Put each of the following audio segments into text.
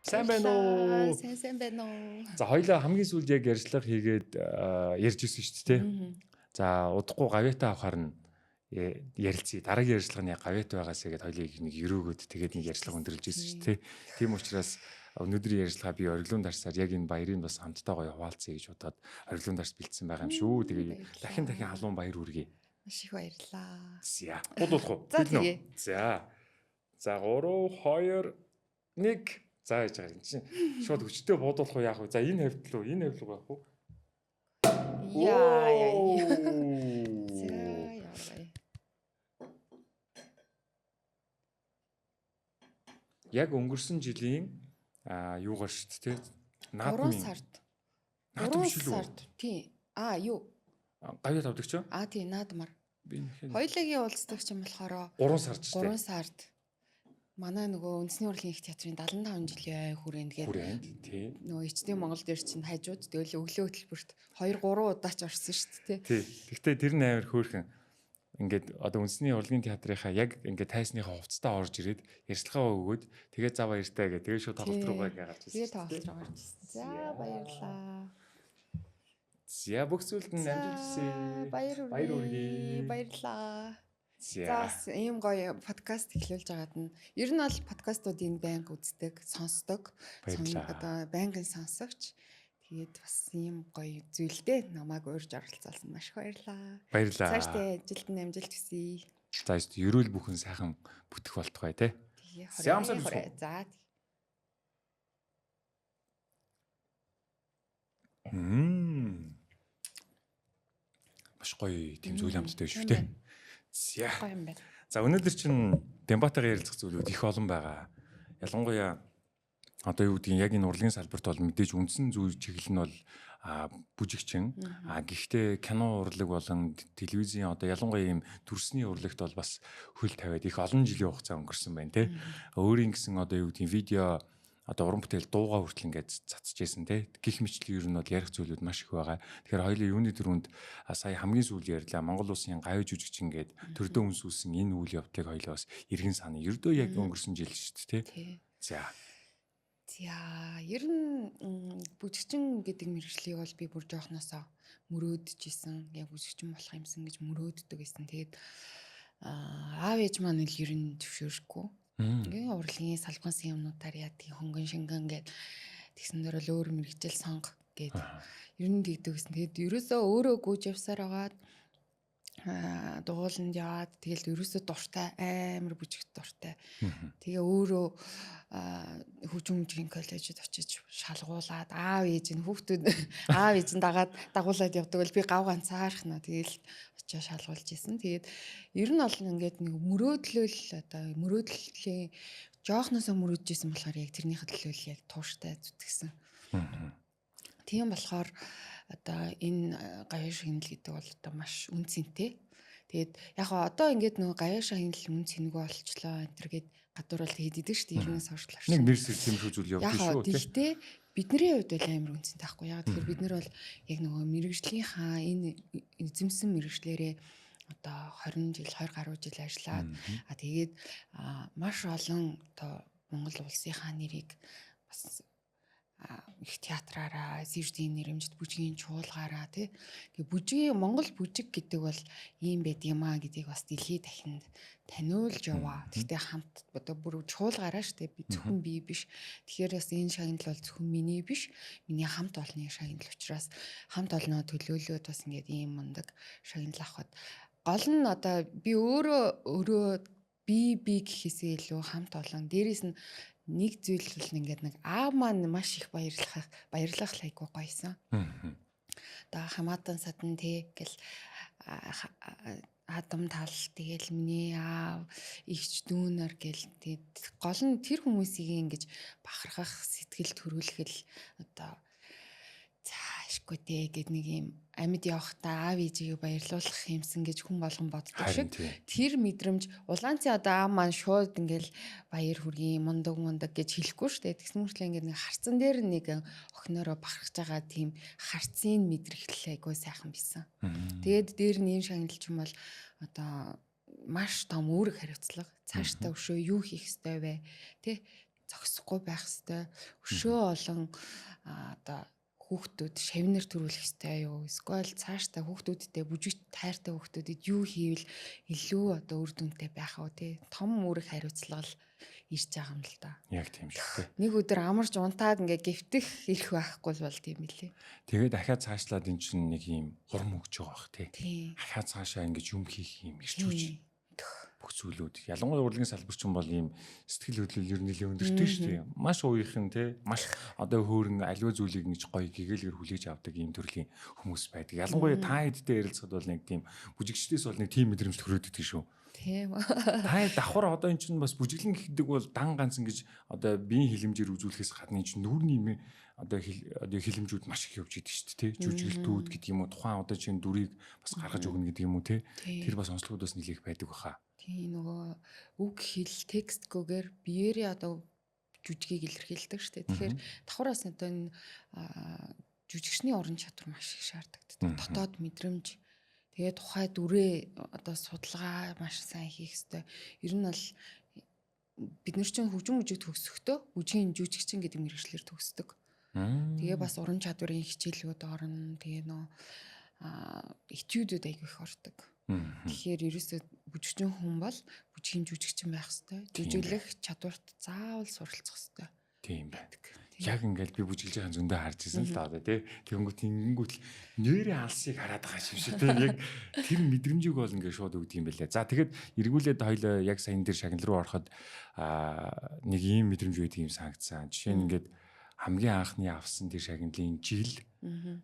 Сайн байна уу? Сайн байна уу? За хоёлаа хамгийн сүүлд яг ярьцлага хийгээд ярьж ирсэн шүү дээ. За удахгүй гавьяатаа авахар нь ярилцъя. Дараагийн ярьцлага нь яг гавьяат байгаасаа гээд хоёлыг нэг өрөөгөөд тэгээд нэг ярьцлага өндөрлж ирсэн шүү дээ. Тийм учраас өнөөдрийн ярьцлага би ориглон дарсаар яг энэ баярыг бас хамтдаа гоё хуваалцъя гэж бодоод ориглон дарс бэлдсэн байгаа юм шүү. Тэгээд дахин халуун баяр хүргэе. Маш их баярлаа. За удуулах уу? За тэгээ. За 3 2 1 За яж байгаа юм чинь шууд хүчтэй буудуулах уу яах вэ? За энэ хавьд лөө байх уу? Яа. За яа. Яг өнгөрсөн жилийн юугаар шүү дээ. Наадмын 3 сард. Наадам биш үү? Тий. Юу? Гавьяат авдаг ч юу? Тий, наадмар. Би Хоёулагийн уулздаг ч юм болохоор 3 сард ч дээ. 3 сард. Манай нөгөө үндэсний урлагийн их театрын 75 жилийн хүрээнд тэгээд тий. Нөгөө Эцдийн Монгол дээр чинь хажууд тэгэл өглөө хөтөлбөрт 2 3 удаа ч орсон шүү дээ. Тий. Гэхдээ тэр нь амар хөөрхөн. Ингээд одоо үндэсний урлагийн театрынхаа яг ингээд тайсныхаа хувцастаа орж ирээд ярьцлагаа өгөөд тэгээд за баяртай гэх тэгээд шууд тоглолт руугаа гарч ирсэн. Тэгээд тоглолт руу гарч ирсэн. За баярлаа. За бүх зүйлд нь амжилт хүсье. Баяр хүргэе. Баярлаа. За ийм гоё подкаст эхлүүлж байгаад нь ер нь бол подкастуудын байнга үздэг, сонсдог. Одоо байнгын сонсогч. Тэгээд бас ийм гоё зүйлдээ намайг урьж оролцуулсан маш их баярлаа. Баярлаа. Цаашдаа ажилд нь амжилт хүсье. За ерөөл бүхэн сайхан бүтэх болтугай те. За. Маш гоё тийм зүйл амттай шүү дээ. За өнөөдөр чинь Дэмбатагийн ярилцах зүйлүүд их олон байгаа. Ялангуяа одоо юу гэдгийг яг энэ урлагийн салбарт бол мэдээж үндсэн зүйл чиглэл нь бол бүжигчин. Гэхдээ кино урлаг болон телевизийн одоо ялангуяа ийм төрсний урлагт бол бас хөл тавиад их олон жилийн хугацаа өнгөрсөн байна те. Өөрийн гэсэн одоо юу гэдгийг видео одоо уран бүтээл дууга хүртэл ингээд цацж байсан те. Гэх мэтлэн ер нь бол ярих зүйлүүд маш их байгаа. Тэгэхээр хоёулаа юуны дөрөнд сая хамгийн сүүл ярьлаа. Монгол улсын гавь жүжигчин гээд төрдөө үнсүүлсэн энэ үйл явдлыг хоёулаа бас иргэн сана. Ердөө яг өнгөрсөн жил шүү дээ те. За ер нь бүжигчин гэдэг мэргэжлийг бол би бүр жоохносоо мөрөөдөж исэн. Яг бүжигчин болох юмсан гэж мөрөөддөг гэсэн. Тэгээд аав ээж маань л ер нь төвшөөрөхгүй. Ингээ урлагийн салбансан юмнуудаар яадгийн хөнгөн шингэн гээд тэгсэн дээр л өөр мэрэгжил сонго гээд ер нь тэгдэг гэсэн. Тэгээд ерөөсөө өөрөө гүйж явсаар агаад дугууланд яваад тэгэл ерөөсөө дуртай амар бүжигт дуртай. Тэгээ өөрөө хөгжим коллежид очиж шалгуулад аав ээж нь хүүхдүүд аав ээж нь дагуулад явдаг бол би гав ганцаархна тэгэл очиж шалгуулж исэн. Тэгээд ер нь бол ингээд нэг мөрөөдлөл одоо мөрөөдлийн жоохносоо мөрөөдж исэн болохоор яг тэрнийхээ төлөө яг тууштай зүтгэсэн. Тийм болохоор одоо энэ гавьяа шинэл гэдэг бол одоо маш үн цэнтэй. Тэгээд яг одоо ингээд нөгөө гавьяа шинэл үн цэнэгүй болчлоо энэ төр гээд гадуур бол тэгээд идэг шүү дээ. Ернээс хойш л нэг нэрс тиймэрхүү зүйл явуулсан шүү. Гэхдээ бидний хувьд бол амар үн цэнтэй байхгүй. Яг тэгэхээр бид нар бол яг нөгөө мэрэгжлийнхаа энэ эзэмсэн мэрэгжлэрээ одоо 20 жил 20 гаруй жил ажиллаад тэгээд маш олон одоо Монгол улсынхаа нэрийг бас их театраараа зэрдийн нэрэмжит бүжгийн чуулгаараа тий бүжгийн Монгол бүжиг гэдэг бол ийм байд юм а гэдгийг бас дэлхийд дахинд таниулж яваа. Гэхдээ хамт одоо бүр чуулгаараа штэ би зөвхөн би биш. Тэгэхээр бас энэ шагнал бол зөвхөн миний биш. Миний хамт олонны шагнал учраас хамт олноо төлөөлөөд бас ингээд ийм мундаг шагнал авахд гол нь одоо би өөрөө би гэхээсээ илүү хамт олон дээрээс нь нэг зүйл бол ингээд нэг аав маань маш их баярлах айгуу гойсон. Одоо хамаатан садан тий гэл Адам тал тэгэл миний аав ихч дүүнэр гэл гол нь тэр хүмүүсийг ингэж бахархах сэтгэл төрүүлэхэл одоо за ашгүй дээ гэд нэг юм амьд явахдаа аав ээжигээ баярлуулах юмсан гэж хүн болгон боддог шиг. Тэр мэдрэмж улаанцын одоо аав маань шууд ингээл баяр хүргэе мундаг гэж хэлэхгүй шүү дээ. Тэгсэн мөртлөө ингээд нэг харцан дээр нэг охиноороо бахархаж байгаа тийм харцын мэдрэгдэл айгүй сайхан бисэн. Тэгээд дээр нь юм шагналч юм бол одоо маш том үүрэг хариуцлага цаашдаа өшөө юу хийх ёстой вэ? Тэ зогсохгүй байх ёстой. Өшөө олон одоо хүүхдүүд шавнар төрүүлэх ёстой юу? Эсвэл цаашдаа хүүхдүүдтэй бүжигт тайртай хүүхдүүдэд юу хийвэл илүү одоо үр дүнтэй байх вэ? Тэ том үүрэг хариуцлага ирж байгаа юм л да. Яг тийм шүү дээ. Нэг өдөр амарч унтаад ингээ гэвтэх ирэх байхгүй бол тийм билээ. Тэгээд дахиад цаашлаад эн чинь нэг юм хурм өгч байгаа бах тий. Дахиад цаашаа ингэж юм хийх юм ирчүүч. Бүх зүйлүүд. Ялангуяа урлагийн салбарч юм бол ийм сэтгэл хөдлөл ер нь нэлээд өндөртэй шүү дээ. Маш ууйхан тий. Маш одоо хөөрн аливаа зүйлийг ингэж гоё гэгээлгэр хүлээж авдаг ийм төрлийн хүмүүс байдаг. Ялангуяа та хэдтэй ярилцахад бол нэг тийм бүжигчдээс бол нэг тийм мэдрэмж төрөөддөг шүү. Тийм. Та давхар одоо эн чинь бас бүжиглэн гэдэг бол дан ганц ингэж одоо биеийн хилэмжээр үзүүлэхээс гадна эн чинь нүүрний одоо хилэмжүүд маш их явж идэв шүү дээ тий. Жүжиглэлтүүд гэдэг юм уу тухайн одоо чинь дүрийг бас гаргаж өгнө гэдэг юм уу тий. Тэр бас онцлогуудаас нэлээх байдаг баха. Тийм нөгөө үг хэл текстгүйгээр биеэрээ одоо жүжигийг илэрхийлдэг шүү дээ. Тэгэхээр давхараас одоо энэ жүжигчний орон чадвар маш их шаарддаг. Дотоод мэдрэмж тэгээ тухай дүрээ одоо судалгаа маш сайн хийх хэрэгтэй. Ер нь бол бид нар чинь хөгжим бүжиг төгсөхдөө бүжгийн жүжигчин гэдэг мэргэжлэр төгсдөг. Тэгээ бас уран чадварын хичээлүүд орно. Тэгээ нөө этюдүүд айгүй их ордог. Тэгэхээр ерөөсөө бүжигчин хүн бол бүжгийн жүжигчин байх хэрэгтэй. Жүжиглэх чадварт заавал суралцах хэрэгтэй. Тийм байдаг. Яг ингээл би бүжиглж байгаа зөндөө харж ирсэн л да одоо тий. Тэгэнгүүт нэрээ алсыг хараад байгаа юм шиг тий. Яг тэр мэдрэмжийг бол ингээд шууд өгд юм байлаа. За тэгэд эргүүлээд хоёлоо яг сайн дээр шагнал руу ороход нэг ийм мэдрэмж байдаг юм санагдсан. Жишээ нь ингээд хамгийн анхны авсан тэр шагналын жил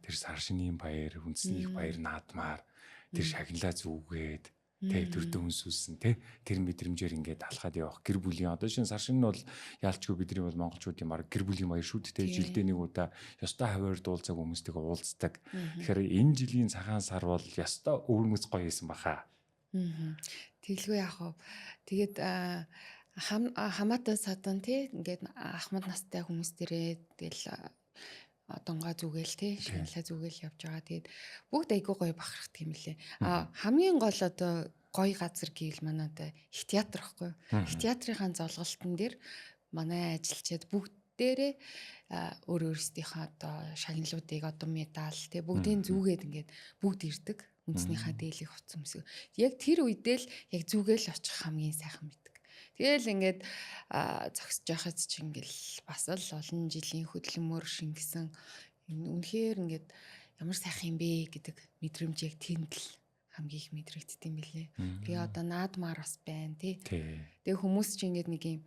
тэр сар шинийн баяр, хүнсний их баяр наадмаар тэр шагналаа зүгээд тэ төрдөө хүнсүүлсэн тэ тэр мэдрэмжээр ингээд алхаад явах гэр бүлийн одоо шинэ сар шинэ нь бол яалчгүй бидний бол монголчуудын баг гэр бүлийн баяр шүү дээ жилдээ нэг удаа ёстой хавар дуулцаг хүмүүстэйгээ уулздаг. Тэгэхээр энэ жилийн цагаан сар бол ёстой өвөрмөц гоё байсан баха. Тэглгүй яах вэ? Тэгээд хамаатан садан тий ингээд ахмад настай хүмүүс дээрээ тэгэл донгоо зүгээл тий шаналаа зүгээл явж байгаа. Тэгээд бүгд айгүй гоё бахархдаг юм лээ. Хамгийн гол одоо гоё газар гэвэл манай одоо их театр ихгүй. Их театрын золголтон дээр манай ажилчид бүгдээрээ өөр өөрсдийнхээ одоо шагналуудыг одоо медаль тий бүгдийн зүгээд ингээд бүгд ирдэг. Үндснийхээ дээлийг хувц өмсөг. Яг тэр үедээ л яг зүгээл очих хамгийн сайхан мэд. Тэгэл ингээд зогсож байхад чи ингээл бас л олон жилийн хөдөлмөр шингэсэн үнэхээр ингээд ямар сайхан юм бэ гэдэг мэдрэмж яг тэнд л хамгийн их мэдрэгддэг юм билээ. Тэгээ одоо наадмаар бас байна тий. Тэгээ хүмүүс чи ингээд нэг юм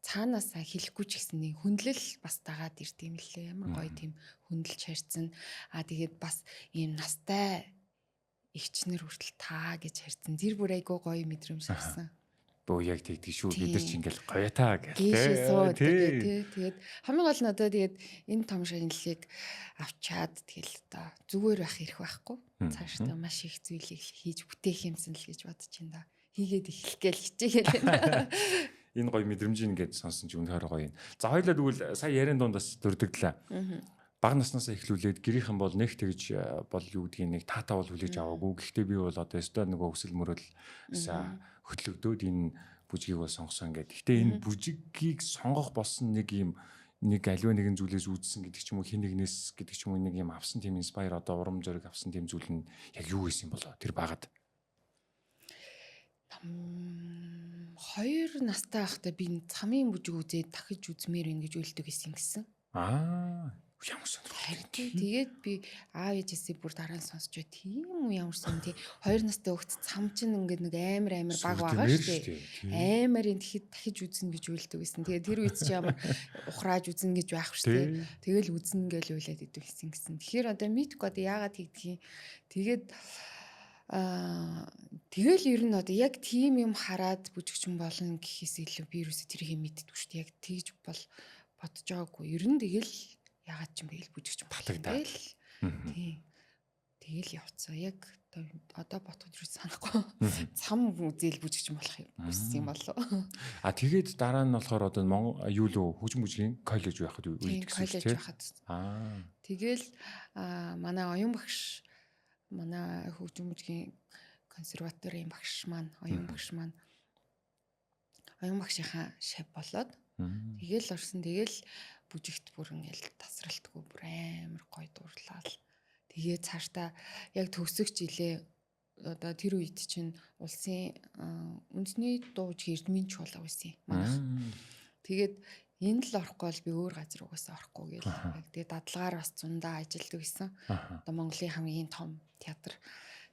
цаанаасаа хэлэхгүй ч гэсэн нэг хүндлэл бас дагаад ирд юм лээ. Ямар гоё тийм хүндэлж харьцсан. Тэгээд бас ийм настай эгчнэр хүртэл таа гэж харьцсан. Зэр бүр айгуу гоё мэдрэмж авсан. Бөө яг тэгдэг шүү бид нар ч ингээл гоётаа гэх тий. Тэгээд хамгийн гол нь одоо тэгээд энэ том шагналыг авчаад тэгэл одоо зүгээр байх хэрэг байхгүй. Цаашдаа маш их зүйлийг хийж бүтээх юмсан л гэж бодож байна да. Хийгээд эхлэх гээл хичээгээл байна. Энэ гоё мэдрэмжийг ингээд сонсон ч үнэхээр гоё юм. За хоёлаа тэгвэл сая яриан дунд бас дурдагдлаа. Бага наснасаа эхлүүлээд гэрийнхэн бол нэг тэгж бол юу гэдгийг нэг таатаа бол хүлээж аваагүй. Гэхдээ би бол одоо өстой нөгөө өсөл мөрөл хөтлөгдөөд энэ бүжгийг бол сонгосон ингээд. Гэхдээ энэ бүжигийг сонгох болсон нэг юм нэг аливаа нэгэн зүйлээс үүдсэн гэдэг ч юм уу хин нэгнээс гэдэг ч юм уу нэг юм авсан тийм инспайр одоо урам зориг авсан тийм зүйл нь яг юу байсан болоо тэр багад. 2 настай байхдаа би цамын бүжиг үзээд дахиж үзмээр ингэж үлдэг гэсэн. Ямар сонирхолтой. Харин тэгээд би аав ээжээсээ бүр дараа нь сонсч бай. Тийм үү ямар сон тий. 2 настай хөлт цам чин ингээд нэг амар баг байгаа шүү дээ. Амарын дахиж үзнэ гэж уйлдаг байсан. Тэгээд тэр үед чи ямар ухрааж үзнэ гэж байх шүү дээ. Тэгэл үзнэ гэж уйлаад идэв гэсэн. Тэгэхээр одоо мэдгүй одоо яагаад тэгдгийг. Тэгээд тэгэл ер нь одоо яг тийм юм хараад бүжигчин болно гэхээс илүү би юусе тэрийг мэддэг шүү дээ. Яг тэгж бол бодож байгаагүй. Ер нь тэгэл ягаад ч юм бэ бүжигч батагдаад. Тийм. Тэгэл явцсан. Яг одоо бодоход юу санахгүй. Цам зээл бүжигч болох юм хүссэн юм болов. Тэгээд дараа нь болохоор одоо юу лөө хөгжим бүжгийн коллеж байхад үед гэсэн чинь. Коллеж байхад. Тэгэл манай оюун багш манай хөгжим бүжгийн консерваторийн багш маань оюун багшийнхаа шав болоод тэгэл орсон. Тэгэл бүжигт бүр ингээл тасралтгүй бүр амар гоё дуурлал. Тэгээ цаашдаа яг төгсөх жилээ одоо тэр үед чинь улсын үндэсний дууж эрдмийн чуулга байсан юм манайх. Тэгээд энд л орохгүй бол би өөр газар угаасаа орохгүй гэл. Тэгээд дадлагаар бас зундаа ажилладаг гэсэн. Одоо Монголын хамгийн том театр.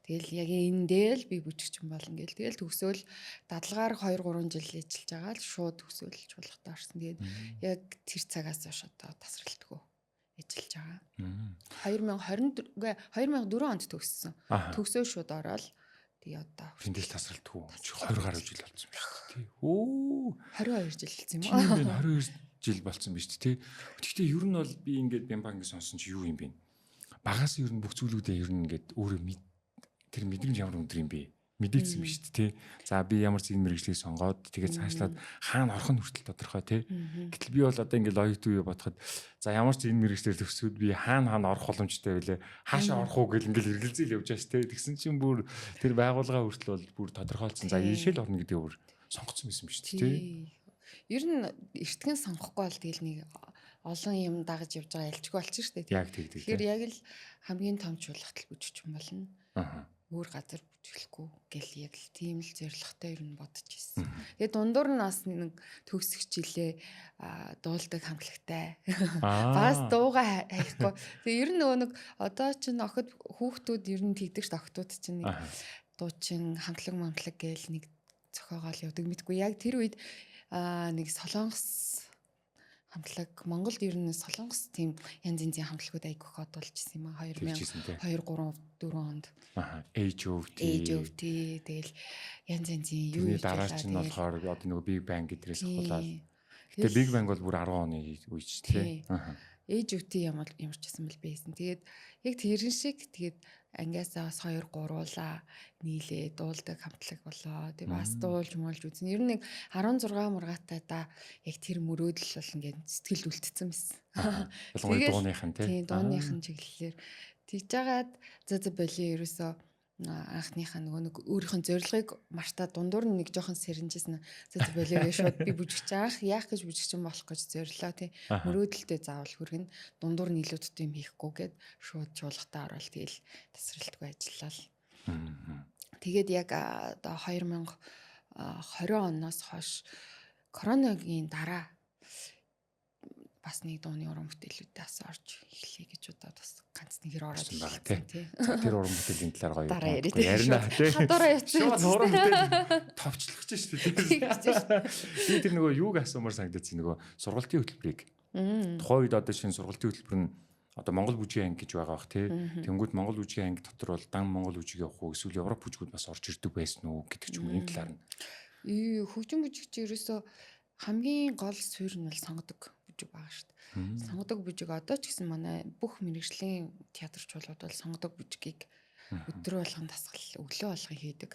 Тэгэл яг эндээ л би бүжигчин болно гэл. Тэгэл төгсөөл дадлагаар 2-3 жил ажиллаж байгаа л шууд төгсөөл чуулгатаа орсон. Тэгээд яг тэр цагаас хойш одоо тасралтгүй ажиллаж байгаа. 2004 онд төгссөн. Төгсөө шууд ороод тэгээ одоо тэндээс тасралтгүй 20 гаруй жил болсон байна шүү дээ. Өө 22 жил болсон юм уу? Тийм 22 жил болсон биз дээ. Гэхдээ ер нь бол би ингээд Бямбангийн сонсон чи юу юм бэ? Багаас ер нь бүх зүйлүүдээ ер нь ингээд өөрөө тэр мэдрэмж ямар өндөр юм бэ? Мэдээдсэн биз дээ. За би ямар зэн мэрэгжлийг сонгоод тэгээд цаашлаад хаана орох нь хүртэл тодорхой тий. Гэтэл би бол одоо ингээд оюут үе бодоход за ямар ч энэ мэрэгчлэр төгсгөөд би хаана орох боломжтой байлээ. Хаашаа орох уу гэл ингээд эргэлзээл явж байгаа шүү дээ. Тэгсэн чинь бүр тэр байгууллага хүртэл бол бүр тодорхойлцсон. За ийшэл орно гэдэг бүр сонгоцсон байсан биз дээ тий. Ер нь эртхэн сонгохгүй бол тэгэл нэг олон юм дагаж явж байгаа ялчгүй болчих шүү дээ. Яг тэг. Тэгэхээр яг л хамгийн том чуулгатал бүжигч юм болно. Өөр газар бүжиглэхгүй гэл яг л тийм л зоригтой ер нь бодож ирсэн. Тэгээд дундуур нь бас нэг төгсөх жилээ дуулдаг хамтлагтай. Бас дууга хаяхгүй. Тэгээд ер нь нөгөө нэг одоо чинь охид хүүхдүүд ер нь тэгдэг ш охтууд чинь нэг дуучин хамтлаг гээл нэг зохиогоол явдаг мэдгүй. Яг тэр үед нэг солонгос хамтлаг Монголд ер нь солонгос тийм янз янзын хамтлагууд айгүйх одуулж ирсэн юм а 2002 3 4 онд. Age of тэгэл янз янзын юу хийж байгаа. Дараа чинь болохоор одоо нөгөө Big Bang гэдрээс хулаад. Тэгээ Big Bang бол бүр 10 оны үе ч тий. Age of ямар ч байсан бэл байсан. Тэгээд яг тэрэн шиг тэгээд ангиасаа бас 2 3уулаа нийлээ дуулдаг хамтлаг болоо. Тэгээд бас дуулж муулж үзэн. Ер нь нэг 16 мургаатай да яг тэр мөрөөдөл бол ингээд сэтгэл үлдсэн байсан. Тэгээд дууныхан тий. Дууныхан чиглэлээр тэгж жагаад за боли ерөөсөө анхныхаа нөгөө нэг өөрийнхөө зорилгыг марта дундуур нь нэг жоохон сэрэнжсэн. За болигээ шууд би бүжигч яах гэж бүжигчин болох гэж зорилоо тий. Мөрөөдөлтөө заавал хүргэн дундуур нь илүүдтэй юм хийхгүйгээд шууд чуулгатаа ороод тэгэл тасралтгүй ажиллаа л. Тэгээд яг одоо 2020 оноос хойш коронавигийн дараа бас нэг дууны уран бүтээлүүдээ бас орж эхлэе гэж удаад бас ганц нэгэр ороод байгаа тий. Тэр уран бүтээлийн талаар гоё ярина тий. Хадаараа явчихсан. Уран бүтээл товчлогч шүү дээ. Би тэр нөгөө юуг асуумаар санагдчихсан нөгөө сургалтын хөтөлбөрийг. Тухайн үед одоо шинэ сургалтын хөтөлбөр нь одоо Монгол бүжгийн анги гэж байгаа бах тий. Тэнгүүд Монгол бүжгийн анги дотор бол дан Монгол бүжиг явах уу эсвэл Европ бүжгүүд бас орж ирдэг байсан уу гэдэг ч юм уу энэ талаар нь. Хөгжим бүжигч ерөөсөө хамгийн гол суурь нь бол сонгодог бүжиг байгаа шүү дээ. Сонгодог бүжиг одоо ч гэсэн манай бүх мэрэгжлийн театр чуулгууд бол сонгодог бүжгийг өдөр болгон дасгал өглөө болгон хийдэг.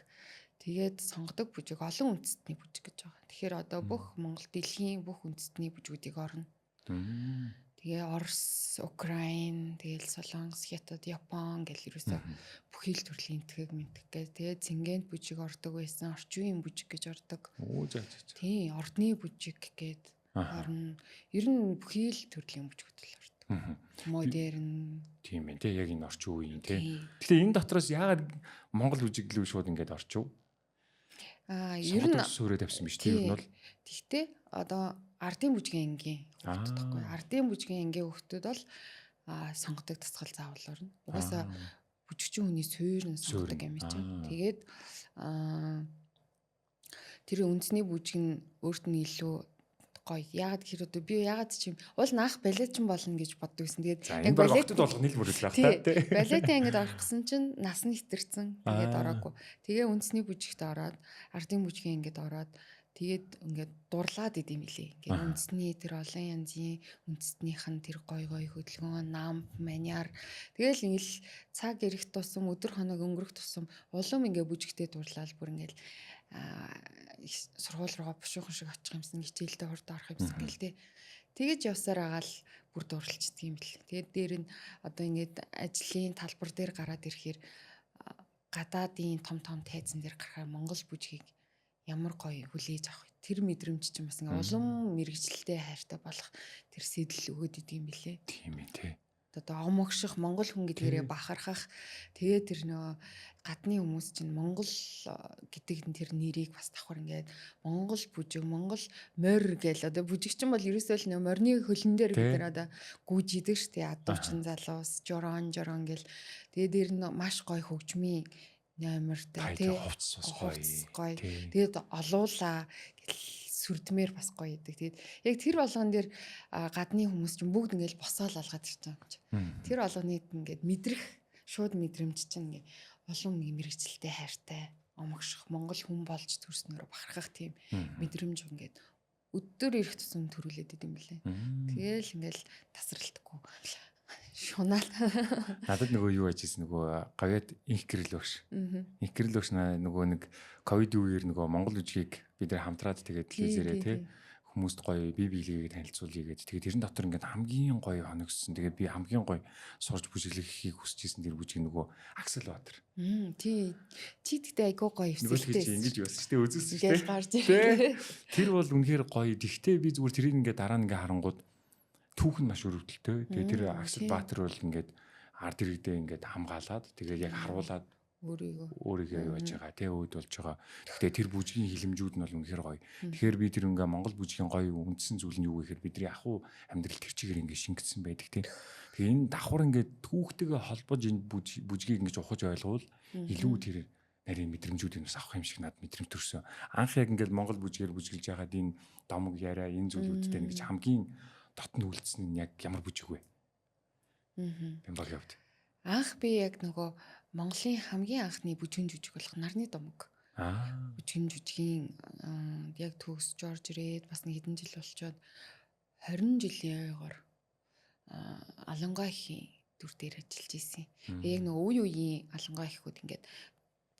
Тэгээд сонгодог бүжиг олон үндэстний бүжиг гэж байгаа. Тэгэхээр одоо бүх Монгол дэлхийн бүх үндэстний бүжгүүдийг орно. Тэгээ Орос, Украин, тэгэл Солонгос, Хятад, Япон гэл ерөөсөө бүхий л төрлийн энтгэг мэддэг. Тэгээд цэнгэнт бүжиг ордог байсан, орчин үеийн бүжиг гэж ордог. Тийм, ордны бүжиг гээд орно. Ер нь бүхий л төрлийн бүжгүүд л ордог. Модерн. Тийм ээ, яг энэ орчин үеийн тийм. Тэгэхээр энэ дотроос яагаад Монгол бүжиг лөө шууд ингэж орчих вэ? Ер нь суурьд тавьсан биз тийм ер нь бол. Тэгтээ одоо ардын бүжгийн ангийн хүүхдүүд тахгүй. Ардын бүжгийн ангийн хүүхдүүд бол сонгодог тасгал заавал орно. Угаасаа бүжигчин хүний суурь нь сонгодог юм чинь. Тэгээд тэр үндэсний бүжиг нь өөрт нь илүү гоё. Яагаад гэхээр одоо би яагаад ч юм уул наах балетчин болно гэж боддог гэсэн. Тэгээд яг балетд болгох нийл мөрөл байх та тий. Балетын ангид орох гэсэн чинь нас нь хитэрсэн. Тэгээд ороогүй. Тэгээ үндэсний бүжигт ороод ардын бүжгийн ангид ороод Тэгээд ингээд дурлаад идэм билээ. Ингээд үндэсний тэр олон янзын үндэстнийх нь тэр гой хөдөлгөөн, нам, маняр. Тэгэл ингээл цаг ирэх тусам өдөр хоног өнгөрөх тусам улам ингээд бүжигтэй дурлал бүр ингээд сургууль руугаа бушуухан шиг очих юмсан, хичээлдээ хурд орох юмсан гэлтэй. Тэгэж явсаар байгаа л бүр дурлалцдаг юм бэл. Тэгээд дээр нь одоо ингээд ажлын талбар дээр гараад ирэхээр гадаадын том тайзан дээр гарахаар Монгол бүжгийг ямар гоё хүлээж авах. Тэр мэдрэмж чинь бас ингээд улам мэрэгчлэлтэй хайртай болох тэр сэтэл өгöd идэм билээ. Тийм ээ тий. Одоо ом огших монгол хүн гэдгээрээ бахархах. Тэгээд тэр нөгөө гадны хүмүүс чинь монгол гэдэг тэр нэрийг бас давхар ингээд монгол бүжиг, монгол морь гэл одоо бүжигчин бол ерөөсөө л нөгөө морины хөлн дээр бид нар одоо гүйж идэг штэ. Адуучин залуус, жорон гэл. Тэгээд дээр нь маш гоё хөгжмийн номертай тий. Хувцас гоё. Тэгээд олуула гэл сүрдмээр бас гоё идэг. Тэгээд яг тэр болгон дээр гадны хүмүүс чинь бүгд ингээд босоол алгаад ирж байгаа юм чи. Тэр болгоныг ингээд мэдрэх шууд мэдрэмж чинь ингээд олон мэрэгчлэлтэй хайртай омогших монгол хүн болж төрснөөр бахархах тийм мэдрэмж ингээд өдөр ирэх тусам төрүүлээд идэм билээ. Тэгээл ингээд тасралтгүй шунаал. Надад нөгөө юу ажижсэн нөгөө гавьяд инх гэрэл багш. Инх гэрэл багш нөгөө нэг ковид үеэр нөгөө монгол үжигийг бид нэр хамтраад тэгээд телевизээрээ тий хүмүүст гоё бие биелэгээ танилцуулъя гэдэг. Тэгээд тэрэн дотор ингээд хамгийн гоё хоногссон. Тэгээд би хамгийн гоё сурж бүжиглэхийг хүсэж исэн тэр бүжиг нөгөө Аксел Баатар. Тий. Чи тэгтээ айгуу гоё эвсэлтэй. Ингэж юусэн ч тий үзүүлсэн ч тий. Гарч ирээ. Тэр бол үнэхээр гоё. Тэгтээ би зүгээр тэрийг ингээд дараа нь ингээд харангууд түүх нь маш өрөвдөлтөө. Тэгээд тэр Аксел Баатар бол ингээд ард иргэдээ ингээд хамгаалаад тэгээд яг харуулад өөрийгөө юу яаж байгаа тий өөд болж байгаа. Гэхдээ тэр бүжгийн хилэмжүүд нь бол үнэхээр гоё. Тэгэхээр би тэр ингээ Монгол бүжгийн гоё үндсэн зүйл нь юу гэхээр бидний ахуй амьдрал тэр чигээр ингээ шингэсэн байдаг тий. Тэгээ энэ давхар ингээ түүхтэйгээ холбож энэ бүжгийг ингээ ухаж ойлгуул илүү тэр нарийн мэдрэмжүүдийг бас авах юм шиг надад мэдрэмж төрсөн. Анх яг ингээ Монгол бүжгээр бүжгэлж байгаад энэ домог яриа энэ зүйлүүдтэй нэг хамгийн дотн үлдсэн нь яг ямар бүжиг вэ? Бямбаг явд. Анх би яг нөгөө Монголын хамгийн анхны бүжгийн жүжиг болох Нарны домог. Бүжгийн жүжигийн яг төгсөж орж ирээд бас нэг хэдэн жил болчоод 20 жилийнээр Алангай ихийн дүр дээр ажиллаж исэн. Яг нөгөө үеийн Алангай ихэхүүд ингээд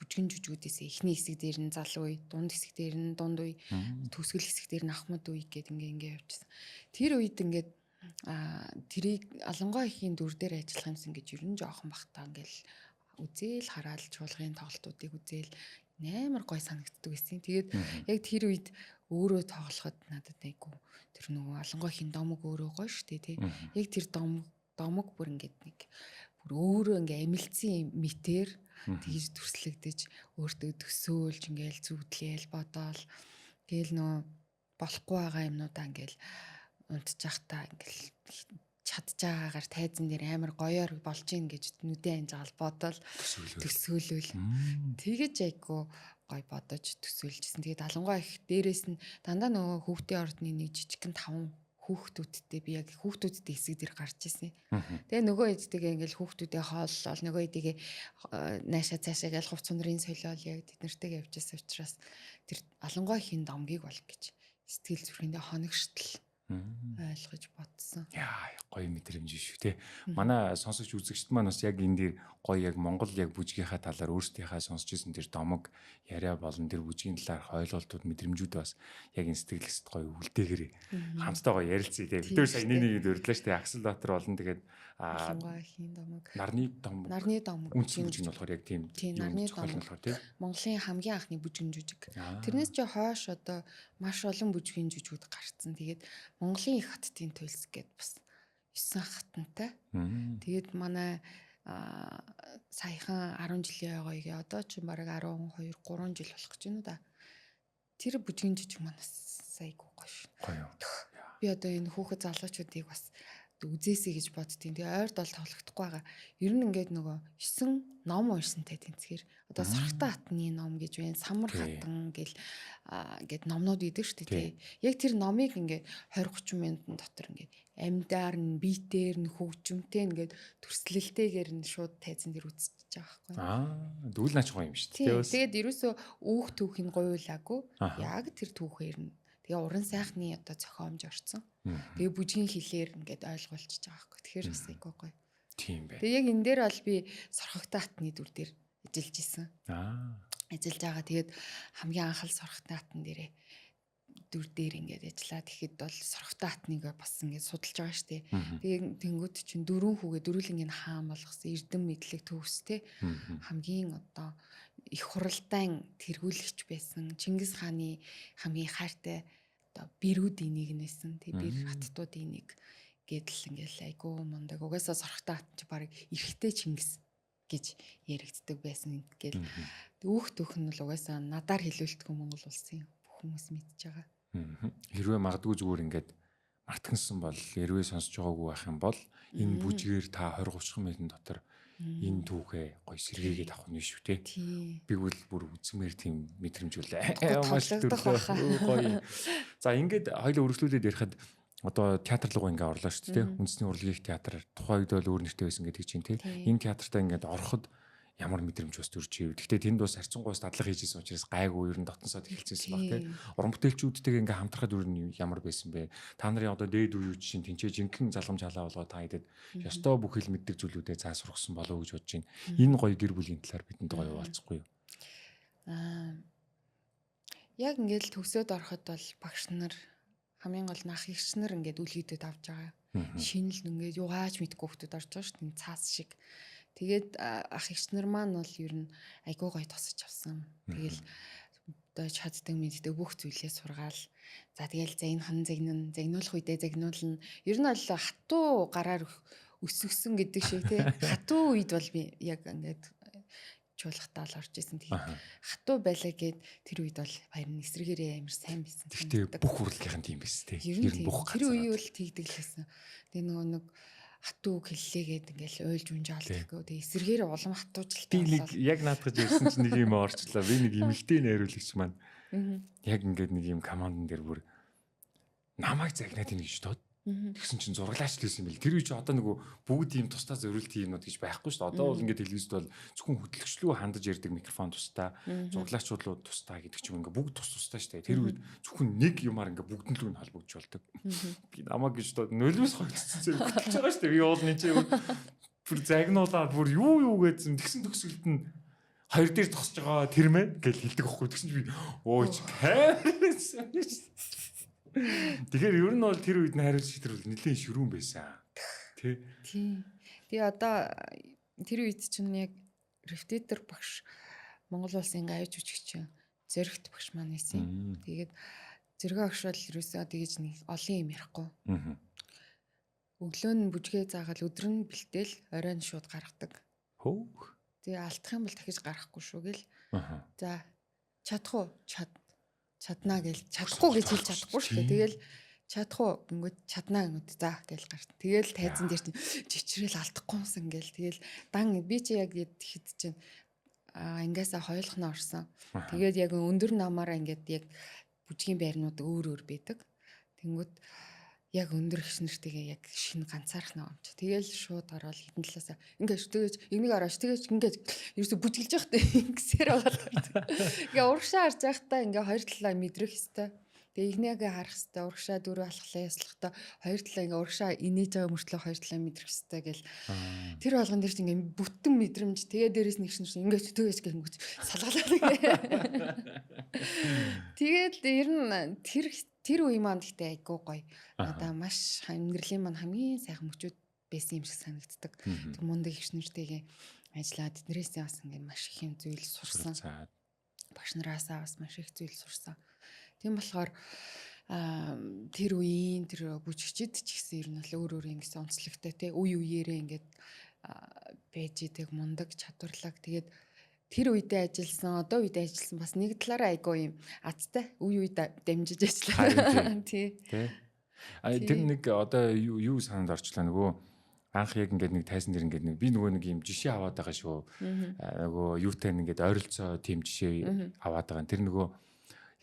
бүжгийн жүжигүүдээс эхний хэсэг дээр нь залуу үе, дунд хэсэг дээр нь дунд үе, төгсгөл хэсэг дээр нь ахмад үе гэдэг ингээ явжсан. Тэр үед ингээд тэрийг Алангай ихийн дүр дээр ажиллах юмсан гэж ер нь жоохон бахтаа ингээл үзээл хараал чуулгын тоглолтуудыг үзээл амар гой санагддаг байсан. Тэгээд яг тэр үед өөрөө тоглоход надад айгу тэр нөгөө Алангай ихийн домог өөрөө гоё штэ тий. Яг тэр домог бүр ингээд нэг бүр өөрөө ингээ амилцсан мэтэр тэгж төрслөгдөж өөртөө төсөөлж ингээл зүвдлээл бодоол гээл нөө болохгүй байгаа юмнуудаа ингээл унтчихтаа ингээл чадж байгаагаар тайзан дээр амар гоёор болж ийн гэж нүдэн анжаал бодоол төсөөлөл тэгэж айгу гой бодож төсөөлжсэн. Тэгээд Алангай их дээрээс нь дандаа нөгөө хүүхдийн ордны нэг жижигхэн 5 хүүхдүүдтэй би яг хүүхдүүдтэй хэсэг дээр гарч ирсэн. Тэгээ нөгөө эдтэйгээ ингээл хүүхдүүдээ хооллол нөгөө эдтэйгээ наашаа цаашаа гээл хувц цунрын солиол яг тэд нартэйгээ явжсэн учраас тэр Алангай ихийн домгийг бол гэж сэтгэл зүрхэндээ хоногштол ойлгож бодсон. Яа, гоё мэдрэмж шүү те. Манай сонсогч үзэгчд маань бас яг энэ дээр гоё яг Монгол яг бүжгийнхаа талаар өөрсдийнхээ сонсч ирсэн тэр домог яриа болон тэр бүжгийн талаарх ойлголтууд мэдрэмжүүд бас яг энэ сэтгэлгэст гоё үлдээгэр хамтдаа гоё ярилцъя те. Бид сая нэг өрдлөө штэ. Аксел Баатар болон тэгээд Алангай ихийн домог. Нарны домог. Үндсэн бүжиг нь болохоор яг тийм Нарны домог болохоор те. Монголын хамгийн анхны бүжгийн жүжиг. Тэрнээс ч хойш одоо маш олон бүжгийн жүжигүүд гарцсан. Тэгээд Монголын их хаттын төлс гэд бас 9 хатантай. Тэгээд манай саяхан 10 жилийн ойгоо одоо ч бараг 12 3 жил болох гэж байна да. Тэр бүжгийн жүжиг манаас сайгүй гоё шүү. Гоё. Би одоо энэ хүүхэд залуучуудыг бас үзээсэй гэж боддtiin. Тэгээ ойрд бол тоглохдохгүй байгаа. Ер нь ингээд нөгөө 9 ном уншсантай тэнцгээр одоо Сархтай хатны ном гэж байна. Самар хатан гэл ингээд номнууд идэг шүү дээ. Яг тэр номыг ингээд 20-30 минутын дотор ингээд амьдаар нь биетээр нь хөгжимтэй ингээд төрслөлтэйгээр нь шууд тайзан дээр үзчихэж байгаа байхгүй. Дүүл наач гоё юм шүү дээ. Тэгээд ерөөсөө үүх түүхийг гуйлаагүй. Яг тэр түүхээр нь тэгээ уран сайхны одоо зохиомж орсон. Тэгээ бүжгийн хэлээр ингээд ойлгуулчихж байгаа байхгүй. Тэгэхээр бас айгүй гоё. Тийм бай. Тэгээ яг энэ дээр бол би Сорхогтой хатны дүр дээр ажиллаж исэн. Ажиллаж байгаа. Тэгээд хамгийн анхал Сорхогтой хатан дээрээ дүр дээр ингээд ажиллаад ихэд бол Сорхогтой хатныг бас ингээд судалж байгаа шүү дээ. Тэгээ тэнгууд чинь дөрвөн хүүгээ дөрвөлнгийн хаан болгосон эрдэм мэдлэг төгстэй хамгийн одоо их хуралдаан тэргүүлэгч байсан. Чингис хааны хамгийн хайртай одоо бэрүүдийн нэг нэсэн. Тэг бэр хаттуудын нэг гэдэл ингээл айгуу мундаг. Угаасаа Сорхогтой хат чи баг эрэгтэй Чингис гэж яригддаг байсан гэл. Түүх түүх нь бол угаасаа надаар хэлүүлдэг Монгол улсын бүх хүмүүс мэдж байгаа. Хэрвээ магадгүй зүгээр ингээд мартагнсан бол хэрвээ сонсож байгаагүй байх юм бол энэ бүжгээр та 20-30 минутын дотор энэ түүхээ гоё сэргээгээд авах нь шүү те. Би бол бүр үзмээр тийм мэдрэмжүүлээ. Маш гоё. За ингээд хоёул өргөжлүүлээд ярихад одоо театр руу ингээ орлоо шүү дээ. Үндэсний урлагийн театр тухайн үед бол өөр нэртэй байсан гэдэг чинь те. Энэ театртаа ингээд ороход ямар мэдрэмж бас төрж ив. Гэхдээ тэнд бас харьцангуйс дадлага хийжсэн учраас гайгүй ер нь дотносоод эхэлчихсэн баг те. Уран бүтээлчүүдтэйгээ ингээ хамтрахад ер нь ямар байсан бэ? Та нарын одоо дээд үеүүд чинь тэнцээ жинхэнэ залгамж халаа болгоо та хэдэд ёстой бүх хэл мэддэг зүйлүүдээ цаа сургасан болов уу гэж бодож байна. Энэ гоё гэр бүлийн талаар бидэнд гоё яваалцахгүй юу? Яг ингээл төгсөөд ороход бол багш нар хамгийн гол ах эгч нар ингээд үл хийдэд авч байгаа. Шинэл ингээд югаач мэдгүй хүмүүс орж байгаа шүү дээ. Цаас шиг. Тэгээд ах эгч нар маань бол ер нь айгуу гоё тосож авсан. Тэгэл одоо чаддаг мэддэг бүх зүйлээ сургаал. За тэгэл загнуулах үедээ загнуулна. Ер нь бол хатуу гараар өсгсөн гэдэг шиг тий. Хатуу үед бол би яг ингээд чуулгатаа л орж исэн. Тэгээд хатуу байлаа гэд тэр үед бол баяр нь эсрэгээрээ амар сайн байсан. Гэхдээ бүх урлагийнхан тийм байсан тий. Ер нь бүх тэр үеийг бол тэгдэг л байсан. Тэгээ нөгөө нэг хатуу хэллээгээд ингээл ойлж унжаал гэхгүй. Тэгээ эсрэгээр улам хатуучлалтай болоо. Би яг наадгаж ирсэн чинь нэг юм орчлаа. Би нэг эмэлтэй найруулагч маань яг ингээд нэг юм командн дээр бүр намайг загнаад ийн гэж тод. Тэгсэн чинь зураглаач л байсан юм бэл. Тэр үе чи одоо нөгөө бүгд ийм тусдаа зориулт юмнууд гэж байхгүй шүү дээ. Одоо бол ингээд телевизд бол зөвхөн хөтлөгчлөө хандаж ярьдаг микрофон тусдаа, зураглаачудлууд тусдаа гэдэг ч юм ингээд бүгд тусдаа шүү дээ. Тэр үед зөвхөн нэг юмар ингээд бүгдэн лүү нь холбогдож болдог. Би намайг гэж тод нөлөөс хойцсон зэрэг хөтлөж байгаа шүү дээ. Би уул нэг чи бүр загнуулаад бүр юу гэсэн тэгсэн төгсгөлд нь хоёр дээр тосч байгаа тэр мэ гэж хэлдэг байхгүй. Тэгсэн чи би өө чи хайрсан. Тэгэхээр ер нь бол тэр үед найруулагч шийдвэр нэлээд ширүүн байсан. Тий. Тэгээ одоо тэр үед чинь яг репетитор багш Монгол улсын аюулж жүжигч Зоригт багш маань байсан. Тэгээд Зориг багш бол ерөөсөө тэгэж нэг олон юм ярихгүй. Өглөө нь бүжгээ заагаад өдөр нь бэлдээл оройн шууд гаргадаг. Хөөх. Тэгээ алдах юм бол дахиж гаргахгүй шүү гэл. За чадах уу? Чаднаа гэл чадахгүй гэж хэлж чадахгүй шүү дээ. Тэгэл чадах уу гингүүд чаднаа гингүүд за гэл гарт. Тэгэл тайзан дээр жичрэл алдахгүй юмсан гэл. Тэгэл дан би чи яг хэд чинь ингээсээ хойлохно орсон. Тэгээд яг өндөр намаараа ингээд яг бүжгийн байрнууд өөр байдаг. Тэнгүүд яг өндөр гэгч нартайгээ яг шинэ ганцаарх наамч. Тэгэл шууд ороод хитэн талаасаа ингээд тэгэж энийг ороош тэгэж ингээд ерөөсө бүжгэлж явахтай ингэсээр байгаа. Ингээ урагшаа харж байхдаа ингээ хоёр талаа мэдрэх хэвээр. Тэгээ ихнийгээ харах хэвээр урагшаа дөрөв алхлаа яслахтаа хоёр талаа ингээ урагшаа инээж байгаа мөртлөө хоёр талаа мэдрэх хэвээр гэл. Тэр болгон дээр чинь ингээ бүтэн мэдрэмж тэгээ дээрээс нэг шинэ ингээ тэгэж гингүүч салгалаа. Тэгээд ер нь тэр үе маань гэхдээ айгуу гоё. Одоо маш амьдралын маань хамгийн сайхан мөчүүд байсан юм шиг санагддаг. Тэг мундаг ихшнэртэйгээ ажиллаад тэднэрээсээ бас ингээд маш их юм зүйл сурсан. Багш нараасаа бас маш их зүйл сурсан. Тийм болохоор тэр үеийн тэр бүжигчид ч гэсэн ер нь л өөр ингэсэн онцлогтой те үе үеэрээ ингээд байж идэг мундаг чадварлаг. Тэгээд тэр үедээ ажилласан, одоо үедээ ажилласан бас нэг талаараа айгүй юм азтай үе үед дамжиж ажиллаа. Тий. Тэр нэг одоо юу санаанд орчлаа нөгөө анх яг ингээд нэг тайзан дээр ингээд нэг би нөгөө нэг юм жишээ аваад байгаа шүү. Нөгөө юутай ингээд ойролцоо тийм жишээ аваад байгаа. Тэр нөгөө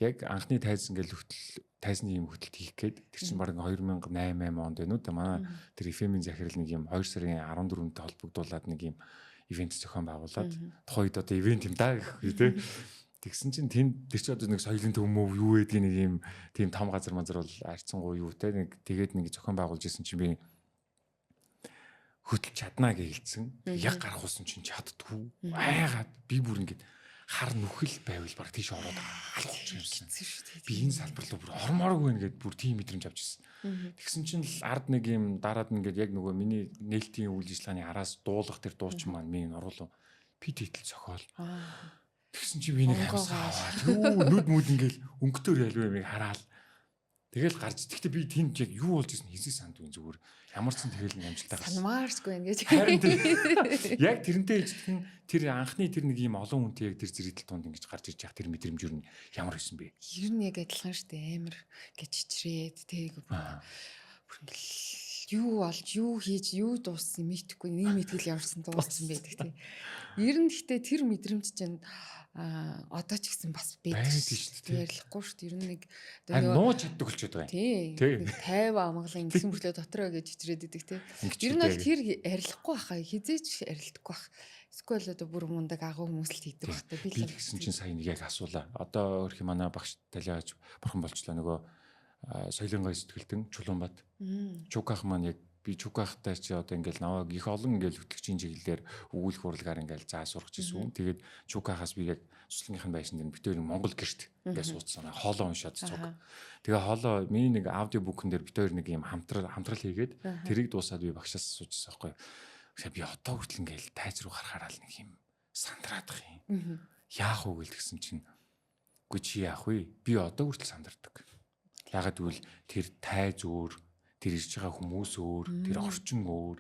яг анхны тайзан ингээд тайзны юм хөтөлт хийх гээд тэр чинь баг 2008 онд байна уу да манай тэр FM-ийн захирал нэг юм 2 сарын 14-нд холбогдуулаад нэг юм ивент зохион байгуулад тухайд одоо ивент юм да гэх үү те. Тэгсэн чинь тэр чинь одоо нэг соёлын төмөв юу гэдгийг нэг юм тийм том газар манзар бол арцсангуу юу те нэг тэгээд нэг зохион байгуулж исэн чинь би хөтлж чаднаа гэж хэлсэн. Яг гарах усан чинь чаддгүй. Айгаад би бүр ингээд хар нүхэл байвал баг тийш ороод алхаж юмсан. Би энэ салбар руу бүр ормооргүй нэгэд бүр тийм мэдрэмж авч ирсэн. Тэгсэн чинь л ард нэг юм дараад ингээд яг нөгөө миний нээлтийн үйл ажиллагааны араас дуулах тэр дуучин маань миний оруулав. Би тэтэл цохол. Тэгсэн чинь би нэг хамсаа аваад нүд мүд ингээд өнгөтөр ялваа юмыг хараал. Тэгэл гарч тэгтээ би тэнд яг юу болж исэн хэзээ сандгүй зүгээр ямар ч тэгэл нэг амжилттай гарсан. Санмаарсгүй ингэж. Яг тэрнтэй ижтхэн тэр анхны тэр нэг юм олон хүнтэй яг тэр зэрэгтэл тунд ингэж гарч иж явах тэр мэдрэмж юу ямар байсан бэ? Ер нь яг адилхан шүү дээ амар гэж чичрээд тэг бүр ингээл юу олж юу хийж юу дууссан мэдхгүй нэг мэтгэл яварсан дууссан байдаг тийм. Ер нь гэхдээ тэр мэдрэмж чинь одоо ч гэсэн бас байдаг шүү дээ. Ярилахгүй шүү дээ. Ер нь нэг нууж чаддаг болчиход байгаа юм. Тийм. 50 амгалан ингэсэн бүтлээ дотроо гэж чичрээд идэг тийм. Ер нь бол тэр арилахгүй баха хизээч арилдахгүй бах. Эсвэл одоо бүр мундаг агуу хүмүүс л хийдэг бахтай би л гэсэн чинь сайн нэг яг асуулаа. Одоо өөрх юм манай багш талиач бурхан болчлаа нөгөө соёлын гой сэтгэлтэн Чулуунбат. Чуках маань яг би Чукахтай чи одоо ингээл наваг их олон ингээл хөтлөгчийн чиглэлээр өгүүлэх урлагаар ингээл заа сурч ирсэн. Тэгээд Чукахаас би яг суслахын байшин дээр битээр Монгол гэрт ингээд суудсан. Хоолоо уншаад цуг. Тэгээ хоолоо миний нэг аудио бүкэн дээр битээр нэг юм хамтрал хийгээд тэрийг дуусаад би багшаас асуужсан байхгүй. Тэгээ би одоо хүртэл ингээл тайз руу гарахаараа л нэг юм сандраадах юм. Яах вэ гэсэн чинь үгүй чи яах вэ? Би одоо хүртэл сандардаг. Ягаад гэвэл тэр тайз өөр, тэр ирж байгаа хүмүүс өөр, тэр орчин өөр,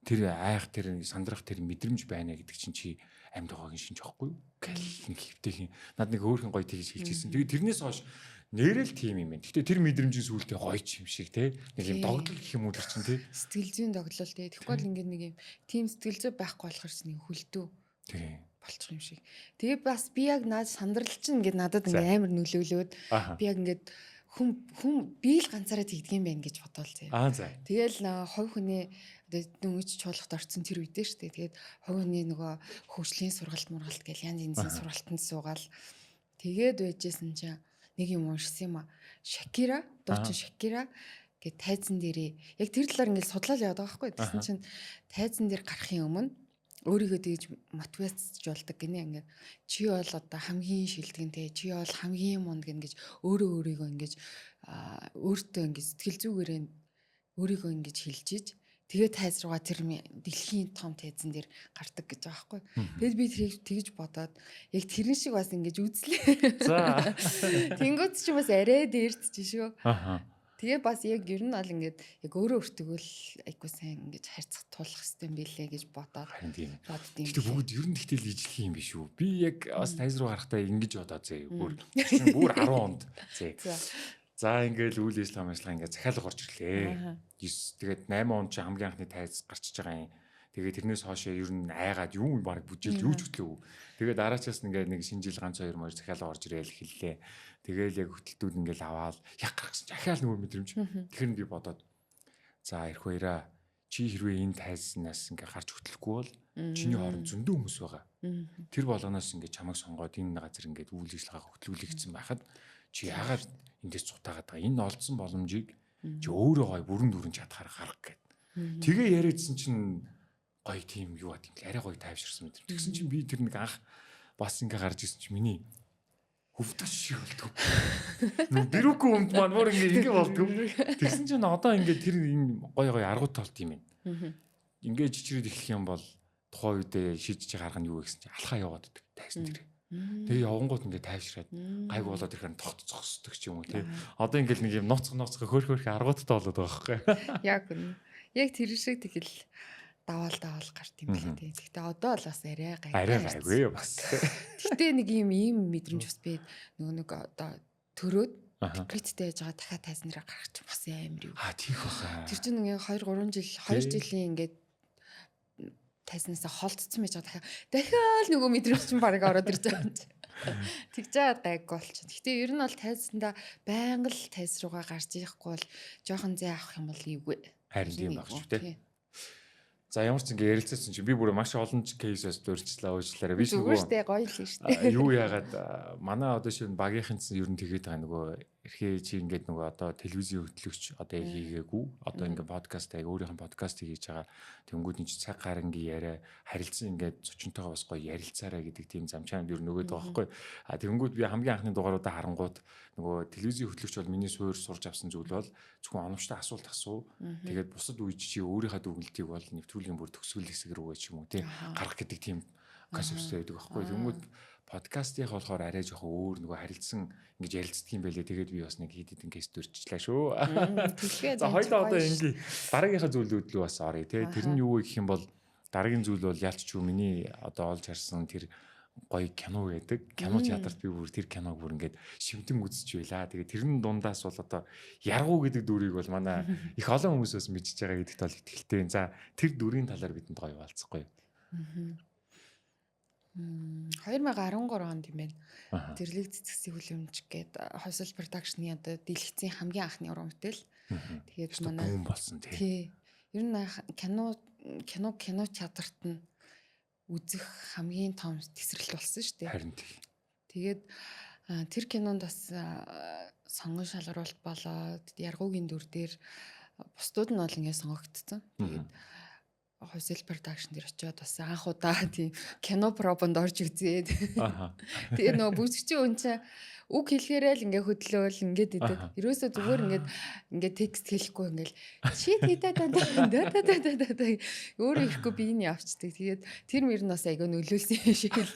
тэр айх тэр сандрах тэр мэдрэмж байна гэдэг чинь чи амьд байгаагийн шинж байхгүй юу? Гэл нэг хэвтэйхэн над нэг өөрхөн гоё тэгж хэлчихсэн. Тэгээ тэрнээс хойш нэрэл тийм юм байна. Гэтэ тэр мэдрэмжийн сүултээ гоё ч юм шиг те. Нэг юм догдол гэх юм уу тэр чинь те. Сэтгэл зүйн догдлол те. Тэгэхгүй л ингээд нэг юм тийм сэтгэл зүй байхгүй болохоор ч нэг хүлдүү. Тийм болчих юм шиг. Тэгээ бас би яг наад сандрал чинь ингээд надад ингээд амар нөлөөлөөд би яг ингээд хүн би л ганцаараа тэгдэг юм байна гэж бодоол зэ. За. Тэгэл хувь хүний дөнгөж чуулгад орсон тэр үедээ шүү дээ. Тэгээд хувь хүний нөгөө хөгжлийн сургалт мургалт гэл янз янзын сургалтанд суугаал тэгээд байжсэн чинь нэг юм уншсан юм а. Шакира, дуучин Шакира гэд тайзан дээрээ яг тэр талаар ингээд судлал яваад байгаа байхгүй. Тэгсэн чинь тайзан дээр гарахын өмнө өөрийгөө тэгж мотивацжуулдаг гинэ ингээд чи бол одоо хамгийн шилдэгнтэй чи бол хамгийн мундаг ингэж өөрийгөө ингэж өөртөө ингэж сэтгэл зүгээрээ өөрийгөө ингэж хэлж иж тэгээ тайз руугаа тэр дэлхийн том тайзан дээр гардаг гэж байгаа байхгүй. Тэгэд би тэрийг тэгж бодоод яг тэрэн шиг бас ингэж үзлээ. За. Тэнгүүт чи бас арай дээрч шүү. Тэгээ бас яг ер нь бол ингээд яг өөрөө өөртөө л айгуу сайн ингэж харьцах тулах хэрэгтэй билээ гэж бодоод бодд юм. Гэтэ бүгд ер нь тэгтэл ижлэх юм биш үү? Би яг бас тайз руу гарахтаа ингэж бодоо зэ. Бүр 10 онд зэ. За ингээл үйл ажиллагаа ингээд захиалга орж ирлээ. 9 тэгээд 8 онд чи хамгийн анхны тайз гарчиж байгаа юм. Тэгээд тэрнээс хоошоо ер нь айгаад юу баг бүжээл юу ч хөтлөө. Тэгээд дараачаас ингээд нэг шинэ жил ганц 2 мөр захиалга орж ирээл хэллээ. Тэгээл яг хөтөлтүүд ингээл аваад яг гаргасан захиал нөгөө мэдрэмж. Тэгэхээр би бодоод за ирэх баяраа чи хэрвээ энэ тайзнаас ингээ гарч хөтлөхгүй бол чиний хооронд зөндөө хүмүүс байгаа. Тэр болгоноос ингээ чамайг сонгоод энэ газар ингээ үйл ажиллагаа хөтлүүлэх гэсэн байхад чи яагаад эндээс цутаагаад байгаа. Энэ олдсон боломжийг чи өөрөө гой бүрэн дүрэн чадхаар гарах гэд. Тэгээ яриадсэн чинь гоё тийм юу ат юм л арай гоё тайвширсан мэдрэмж. Тэгсэн чинь би тэр нэг анх бас ингээ гарч ирсэн чинь миний хөвдөж шиг болдгоо. Бирүүкгүй өмд маань мөр ингээ болдгоо. Тэгсэн чинь одоо ингээ тэр энэ гоё гоё аргууд толт юм байна. Ингээ жичрээд эхлэх юм бол тухайн үедээ шийдэж гарах нь юу гэсэн чинь алхаа яваад идэг тайсан тэр. Тэгээ явангууд ингээ тайвшраад гайг болоод ирэхээр тогт зогсдог ч юм уу тий. Одоо ингээл нэг юм ноцох хөөх аргуудтай болоод байгаа байхгүй. Яг үнэ. Яг тэр шиг тэгэл даваал гарт юм лээ тий. Гэхдээ одоо л бас арай гайгүй бас. Гэтэ нэг ийм мэдрэмж бас би нөгөө нэг одоо төрөөд криттэй яж байгаа дахиад тайзнараа гаргачих бас амар юу. Тийх баха. Тэр чинь ингээ 2 жилийн ингээд тайзнасаа холдсон байж байгаа дахиад нөгөө мэдрэмж чинь баг ороод ирж байгаа юм чи. Тэгж байгаа гайг болчих. Гэтэ ер нь бол тайзнаа байнга л тайз руугаа гарч ирэхгүй бол жоохон зэ авах юм бол эвгүй. Харин тийм баг шүү дээ. За ямар ч ингэ ярилцсан чинь би бүр маш олон кейсээс дурчлаа уучлаарай. Би зүгээр штэ гоё л шүү дээ. Юу яагаад манай одоо шинэ багийнхан чинь ер нь тэгээд байгаа нөгөө эрхээ чи ингээд нөгөө одоо телевизийн хөтлөгч одоо хийгээгүй. Одоо ингээд подкаст аяг өөрийнх нь подкаст хийж байгаа. Тэнгүүд нь чи цаг гарангийн яриа харилцсан ингээд зочинтойгоо бас гоё ярилцаарай гэдэг тийм замчаанд ер нь нөгөөд байгаа байхгүй. Тэнгүүд би хамгийн анхны дугааруудаа харангууд нөгөө телевизийн хөтлөгч бол миний суур сурж авсан зүйл бол зөвхөн оновчтой асуулт асуу. Тэгээд бусад үеч чи өөрийнхөө дүгнэлтийг бол нэвтрүүлгийн бүр төгсгөл хэсэг рүү ч юм уу тий гарах гэдэг тийм концепттэй байдаг байхгүй. Тэнгүүд подкастын болохоор арай жоохон өөр нөгөө харилцсан ингэж ярилцдаг юм байлээ. Тэгээд би бас нэг хэд хэдэн кейс дурчлаа шүү. За хоёлоо одоо ингэ дараагийнхаа зүйлүүд лөө бас оръё тий. Тэр нь юу вэ гэх юм бол дараагийн зүйл бол ялч ч юу миний одоо олж харсан тэр гоё кино байдаг. Кино театрт би бүр тэр киног бүр ингээд шимтэн үзэж байлаа. Тэгээд тэрэн дундаас бол одоо яргуу гэдэг дүрийг бол манай их олон хүмүүсээс мэдчихэж байгаа гэдэгт бол итгэлтэй. За тэр дүрийн талаар бидэнд гоё болцохгүй. 2013 онд юм байна. Тэрлэг цэцгсийн хүлэмж гээд Хосол продакшны одоо дэлгэцийн хамгийн анхны уран бүтээл. Тэгээд манай бүүн болсон тий. Ер нь кино театрт нь үзэх хамгийн том тесрэлт болсон шүү дээ. Харин тий. Тэгээд тэр кинонд бас сонгон шалгаруулалт болоод яргуугийн дүр дээр бусдууд нь бол ингээд сонгогдсон. Тэгээд Хосол продакшн дээр очиод бас анх удаа тийм кино пробонд орж үзээд. Тэгээд нөгөө бүсгчийн хүн чинь үг хэлэхээрээ л ингээ хөдлөөл ингээд идэв. Ерөөсөө зүгээр ингээд текст хэлэхгүй ингээл чи өөрөө ирэхгүй би энэ явцдаг. Тэгээд тэр мөр нь бас айгаа нөлөөлсөн юм шиг л.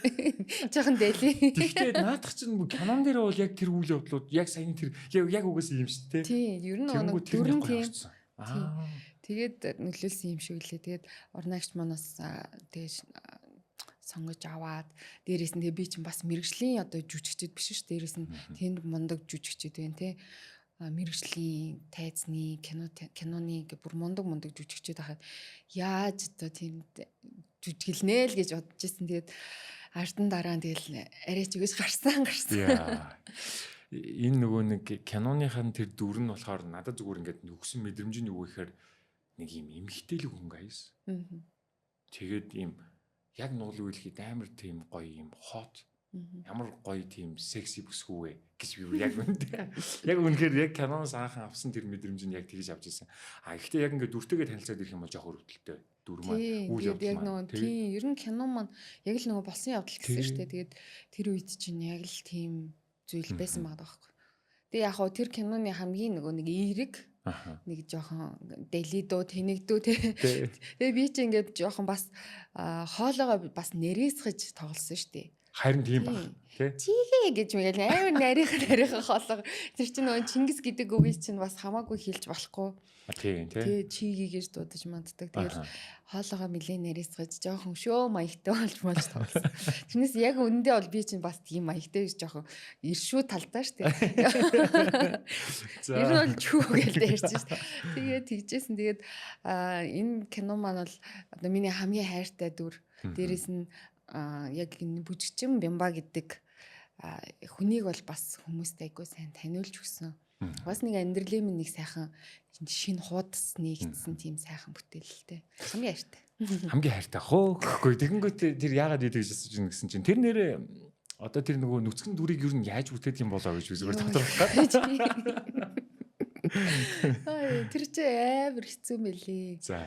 Жохон дээли. Тэгтээ наадах чинь кинон дээр бол яг тэр үйл явдлууд яг саяны тэр яг угаас юм шүү дээ. Тий, ер нь нэг дүрэн тийм. Тэгээд нөлөөлсөн юм шиг лээ. Тэгээд орнаагч манаас тэгээд сонгож аваад дээрээс нь би чинь бас мэрэгжлийн одоо жүжигчд биш шүү дээ. Дээрээс нь тэнд мундаг жүжигчд байна те. Мэрэгжлийн тайзны киноны гэ бүр мундаг жүжигчд байхад яаж одоо тийм жүжиглэнэ л гэж бодож ирсэн. Тэгээд ардын дараа нь тэгэл арай ч үгүйс гарсан. Энэ нөгөө нэг киноныхаа тэр дүр нь болохоор надад зүгээр ингээд өгсөн мэдрэмж нь юу гэхээр нэг юм эмхтэйлэг хүн гайс. Тэгээд ийм яг нуул үйлхэд амар тийм гоё юм хот. Ямар гоё тийм секси бүсгүй вэ гэж би яг үнэхээр яг үнэхээр яг киноноос анхан авсан тэр мэдрэмж нь яг тэгж авч ирсэн. Гэхдээ яг ингээд дүртэйгээ танилцаад ирэх юм бол жоох өрөвдөлттэй. Дүр маань үйл явдал маань. Тийм ер нь кино маань яг л нөгөө болсон явдал гэсэн шүү дээ. Тэгээд тэр үед чинь яг л тийм зүйл байсан байгаа байхгүй. Тэгээ яг хоо тэр киноны хамгийн нөгөө нэг эерэг нэг жоохон дэлидөө тэнэгдүү те. Тэгээ би чи ингээд жоохон бас хоолоогоо бас нэрээсгэж тоглосон шүү дээ. Харин тийм баг тий. Чигээ гэж мэгэл амар нарийнхан хоолоо. Тэр чинь нөгөө Чингис гэдэг үгийг чинь бас хамаагүй хэлж болохгүй. Тийм тий. Тэгээ чигээ гэж дуудаж манддаг. Тэгээд хоолоогоо нэлээ нэрээсгэж жоохон шөө маягтай болж тоглосон. Тэрнээс яг үнэндээ бол би чинь бас тийм маягтай гэж жоохон иршүү талдаа шүү дээ. Ер нь бол чүү гэж ярьж шүү дээ. Тэгээд тэгжсэн. Тэгээд энэ кино маань бол одоо миний хамгийн хайртай дүр. Дээрээс нь яг энэ бүжигчин Бямба гэдэг хүнийг бол бас хүмүүст айгүй сайн таниулж өгсөн. Бас нэг амьдралын минь нэг сайхан шинэ хуудас нэгдсэн тийм сайхан бүтээлтэй. Хамгийн хайртай. Хамгийн хайртай хөө гэхгүй. Тэгэнгүүт тэр яагаад идэж асууж гэсэн чинь тэр нэрээ одоо тэр нөгөө нүцгэн дүрийг юу нь яаж бүтээдэг юм болоо гэж зүгээр тодорхойлох гэдэг. Тэр чинь амар хэцүү мэлий. За.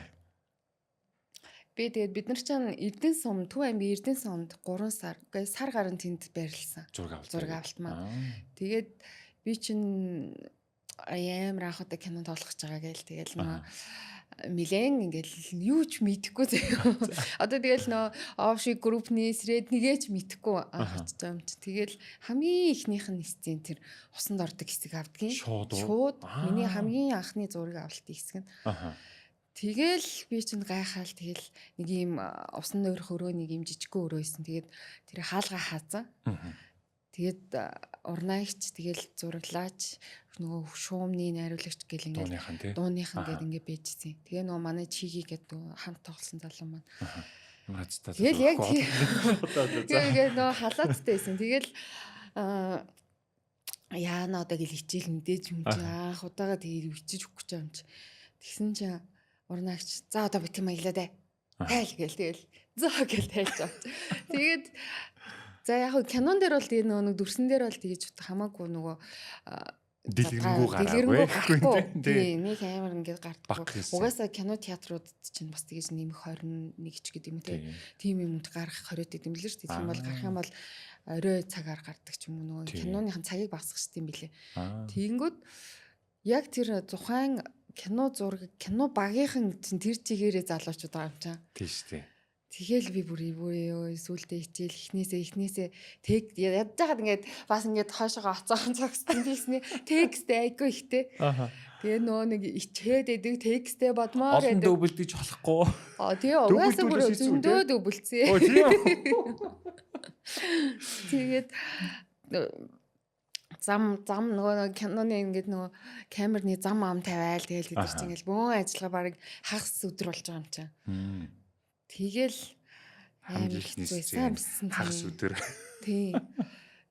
Би тэгээд бид нар чинь Эрдэнэ сум, Төв аймгийн Эрдэнэ сумд 3 сар, үгүй сар гарan тэнд байрлсан. Зураг авалт маань. Тэгээд би чинь амар анх удаа кино тоглох гэж байгаа гээл тэгэл нөө милэн ингээл юу ч мэдэхгүй заяа. Одоо тэгэл нөө offshore group-ний сред нэгээч мэдэхгүй авч байгаа юм чи. Тэгэл хамгийн ихнийх нь сцен тэр усанд ордог хэсэг авдгийн. Шууд миний хамгийн анхны зураг авалтын хэсэг нь. Тэгэл би чинь гайхаал тэгэл нэг юм усан нойрох өрөө нэг юм жижигхэн өрөө исэн. Тэгээд тэр хаалгаа хаазаа. Тэгээд урнаагч тэгэл зураглаач нөгөө шуумны найруулагч гэл ингээд дууныхан гээд ингээд бийжсэн. Тэгээ нөгөө манай чиги гэдэг хамт тоглосон залуу маань. Тэгэл яг тэгээ нөгөө халаацтай байсан. Тэгэл яана одоо гэл хичээл мэдээж юм чи анх удаага тэгээ бичиж өгөх гэж юм чи. Тэгсэн чинь урнаагч за одоо бит юм аялаа даа. Тайл гээл тэгэл зөө гээл тайлж авч. Тэгээд за яг кинон дээр бол тэгээ нөгөө дүрсэн дээр бол тэгэж хамаагүй нөгөө дэлгэрэнгүй гарахгүй. Тийм нэг амар ингээд гардаггүй. Угаасаа кино театрууд чинь бас тэгэж нэмэх 21 ч гэдэг юм тийм юм гарах 20-д гэдэг юм л шүү дээ. Тийм бол гарах юм бол орой цагаар гардаг ч юм уу нөгөө киноныхын цагийг багасгах шүү дээ билээ. Тэгэнгүүт яг тэр тухайн кино зураг кино багийнхан тэр чигээрээ залуучууд байгаа юм чам. Тийм шүү дээ. Тэгэл би бүр сүулдэ хичээл эхнээсээ тэг ядж хаад ингээд бас ингээд хойшоогоо оцоохон цогцсон тийснэ тексттэй айгүй ихтэй. Тэгээ нөө нэг ичээд идэг тексттэй бодмоор гэдэг. Олон дублдэж болохгүй. Тэгээ угаасаа бүр зөндөө дублцээ. Тэгээд зам нөгөө киноны ингээд нөгөө камерны зам ам тавиал тэгэл бид нар чинь ингээд бөөн ажиллагаа баг хагас өдөр болж байгаа юм чинь. Тэгэл амар хэцүүсэн хагас өдөр. Тийм.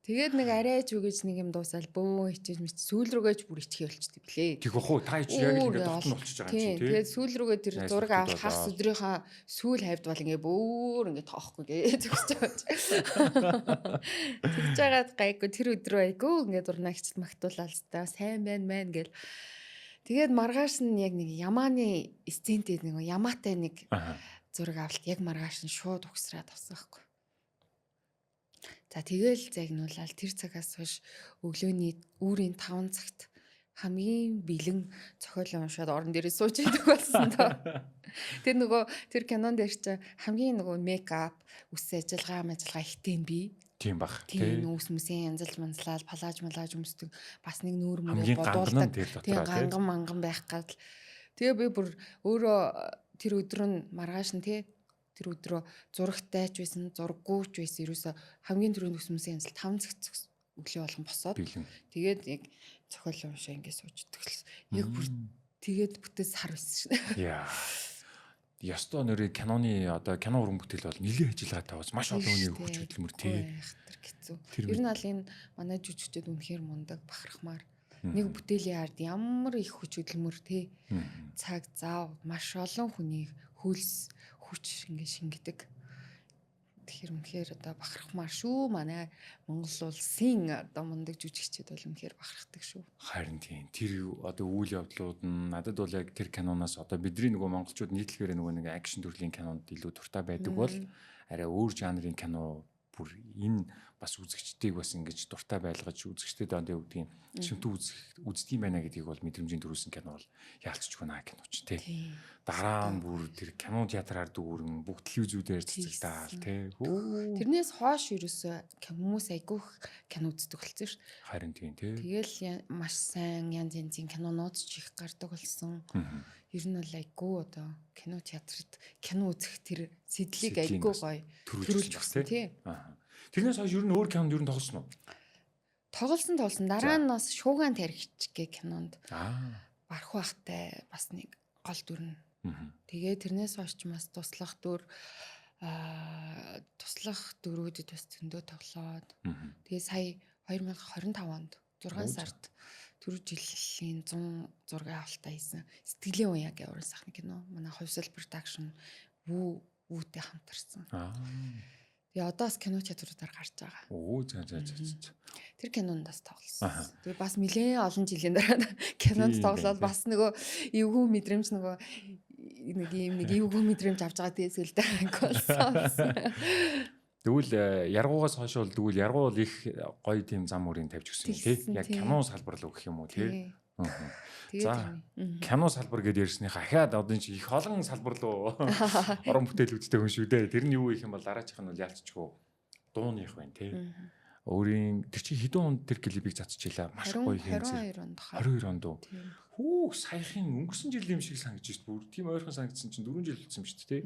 Тэгээд нэг арайч үгэж нэг юм дуусаал бөө хичээж мэт сүүл рүүгээч бүр ичхий болчихдээ блээ. Тэг бохоо та ич яг л ингээд дотн болчихж байгаа юм чи тий. Тэгээд сүүл рүүгээ тэр зураг авах хагас өдрийнхаа сүүл хавьд бол ингээд бөөр ингээд тоохгүй гэж зүгсэж байгаа. Тэгж жагаад гайгүй тэр өдрөө айгүй ингээд урнаагчд магтуулаад та сайн байна мэн гэл. Тэгээд маргааш нь яг нэг ямааны сцентэй нэг ямаатай нэг зураг авалт яг маргааш нь шууд угсраад авсан байхгүй. За тэгэл загнуулаад тэр цагаас хойш өглөөний үүрийн 5 цагт хамгийн бэлэн зохиол уншаад орон дээрээ сууж идэг болсон доо. Тэр нөгөө тэр кинон дээр чи хамгийн нөгөө мейкап, үс ажиллагаа ихтэй би. Тийм бах. Тийм үс мүсийн янзалж манслал, палаж өмсдөг бас нэг нүүр мөрөө бодуулдаг. Тийм ганган манган байх гал. Тэгээ би бүр өөрөө тэр өдөр нь маргааш нь тэр өдрөө зурагтай ч байсан, зураггүй ч байсан ерөөсө хамгийн түрүүнд өсмөсөн янзал 5 цаг өглөө болгон босоод тэгээд яг зохиол уншаа ингээд сууждаг л. Яг бүр тэгээд бүтээс сар байсан шин. Яа. Ястоо нэрээ киноны одоо кино уран бүтээл бол нэлээд ажиллагаатай бас маш олон хүний хүч хөдөлмөр тий. Хэцүү. Ер нь аль энэ манай жүжигчдүүд үнэхээр мундаг бахархмаар. Нэг бүтээлийн ард ямар их хүч хөдөлмөр тий. Цаг зав маш олон хүнийг хүч ингээ шингэдэг. Тэгэхээр үнэхээр одоо бахархмаар шүү. Манай Монгол улсын одоо мундаг жүжигчид бол үнэхээр бахархдаг шүү. Харин тийм. Тэр одоо үйл явдлууд нь надад бол яг тэр киноноос одоо бидний нөгөө монголчууд нийтлэхээр нөгөө нэг акшн төрлийн кинонд илүү дуртай байдаг бол арай өөр жанрын кино бүр энэ бас үзэгчдийг бас ингэж дуртай байлгаж үзэгчдэд одоо юу гэдгийг шимтүү үздэг юм байна гэдгийг бол мэдрэмжийн төрүүлсэн кино бол яалтчгүй наа кино ч тий. Дараа нь бүр тэр кино театраар дүүрэн бүх телевизүүдээр цэцэлдээл тий. Тэрнээс хойш ерөөсөө хүмүүс айгүйх кино үздэг болсон шүү. Харин тийм тий. Тэгэл маш сайн янз янзын кинонууд ч их гардаг болсон. Ер нь бол айгүй одоо кино театрт кино үзэх тэр сэдлийг айгүй гоё төрүүлж өгсөн тий. Тэрнээс хойш ер нь өөр кинонд ер нь тоглосон уу? Тоглосон. Дараа нь бас Шуугаан тархич гэх кинонд барах байхтай бас нэг гол дүр нь. Тэгээ тэрнээс хойш ч бас туслах дөрүүдэд бас зөндөө тоглоод. Тэгээ сая 2025 онд 6 сард түрүү жилийн 100 зургийн авалтаа хийсэн Сэтгэлийн уяа гэх уран сайхны кино. Манай Хувьсэл production вүүтэй хамтарсан. Тэгээ одоос кино театруудаар гарч байгаа. Тэр кинонд бас тоглосон. Тэгээ бас нэлээд олон жилийн дараа кинонд тоглоод бас нөгөө эвгүй мэдрэмж нөгөө нэг эвгүй мэдрэмж авч байгаа дээсэлтэй болсон. Тэгвэл яргуугаас хойш бол тэгвэл яргуу бол их гоё тийм зам өрийн тавьж өгсөн тий. Яг кино салбар л өгөх юм уу тий. За кино салбар гэдээ ярьсныхаа ахаад одоо чи их олон салбар руу орон бүтээлүүдтэй хүн шүү дээ. Тэр нь юу их юм бол дараачих нь бол ялцчихгүй дууных байна тий. Өөрийн тэр чи хэдэн онд тэр клипийг цацчихлаа маш гоё хийсэн. 22 онд уу. Хүү саяхан өнгөрсөн жилийн юм шиг санагдаж шүү дээ. Бүр тийм ойрхон санагдсан чинь 4 жил болсон юм шүү дээ тий.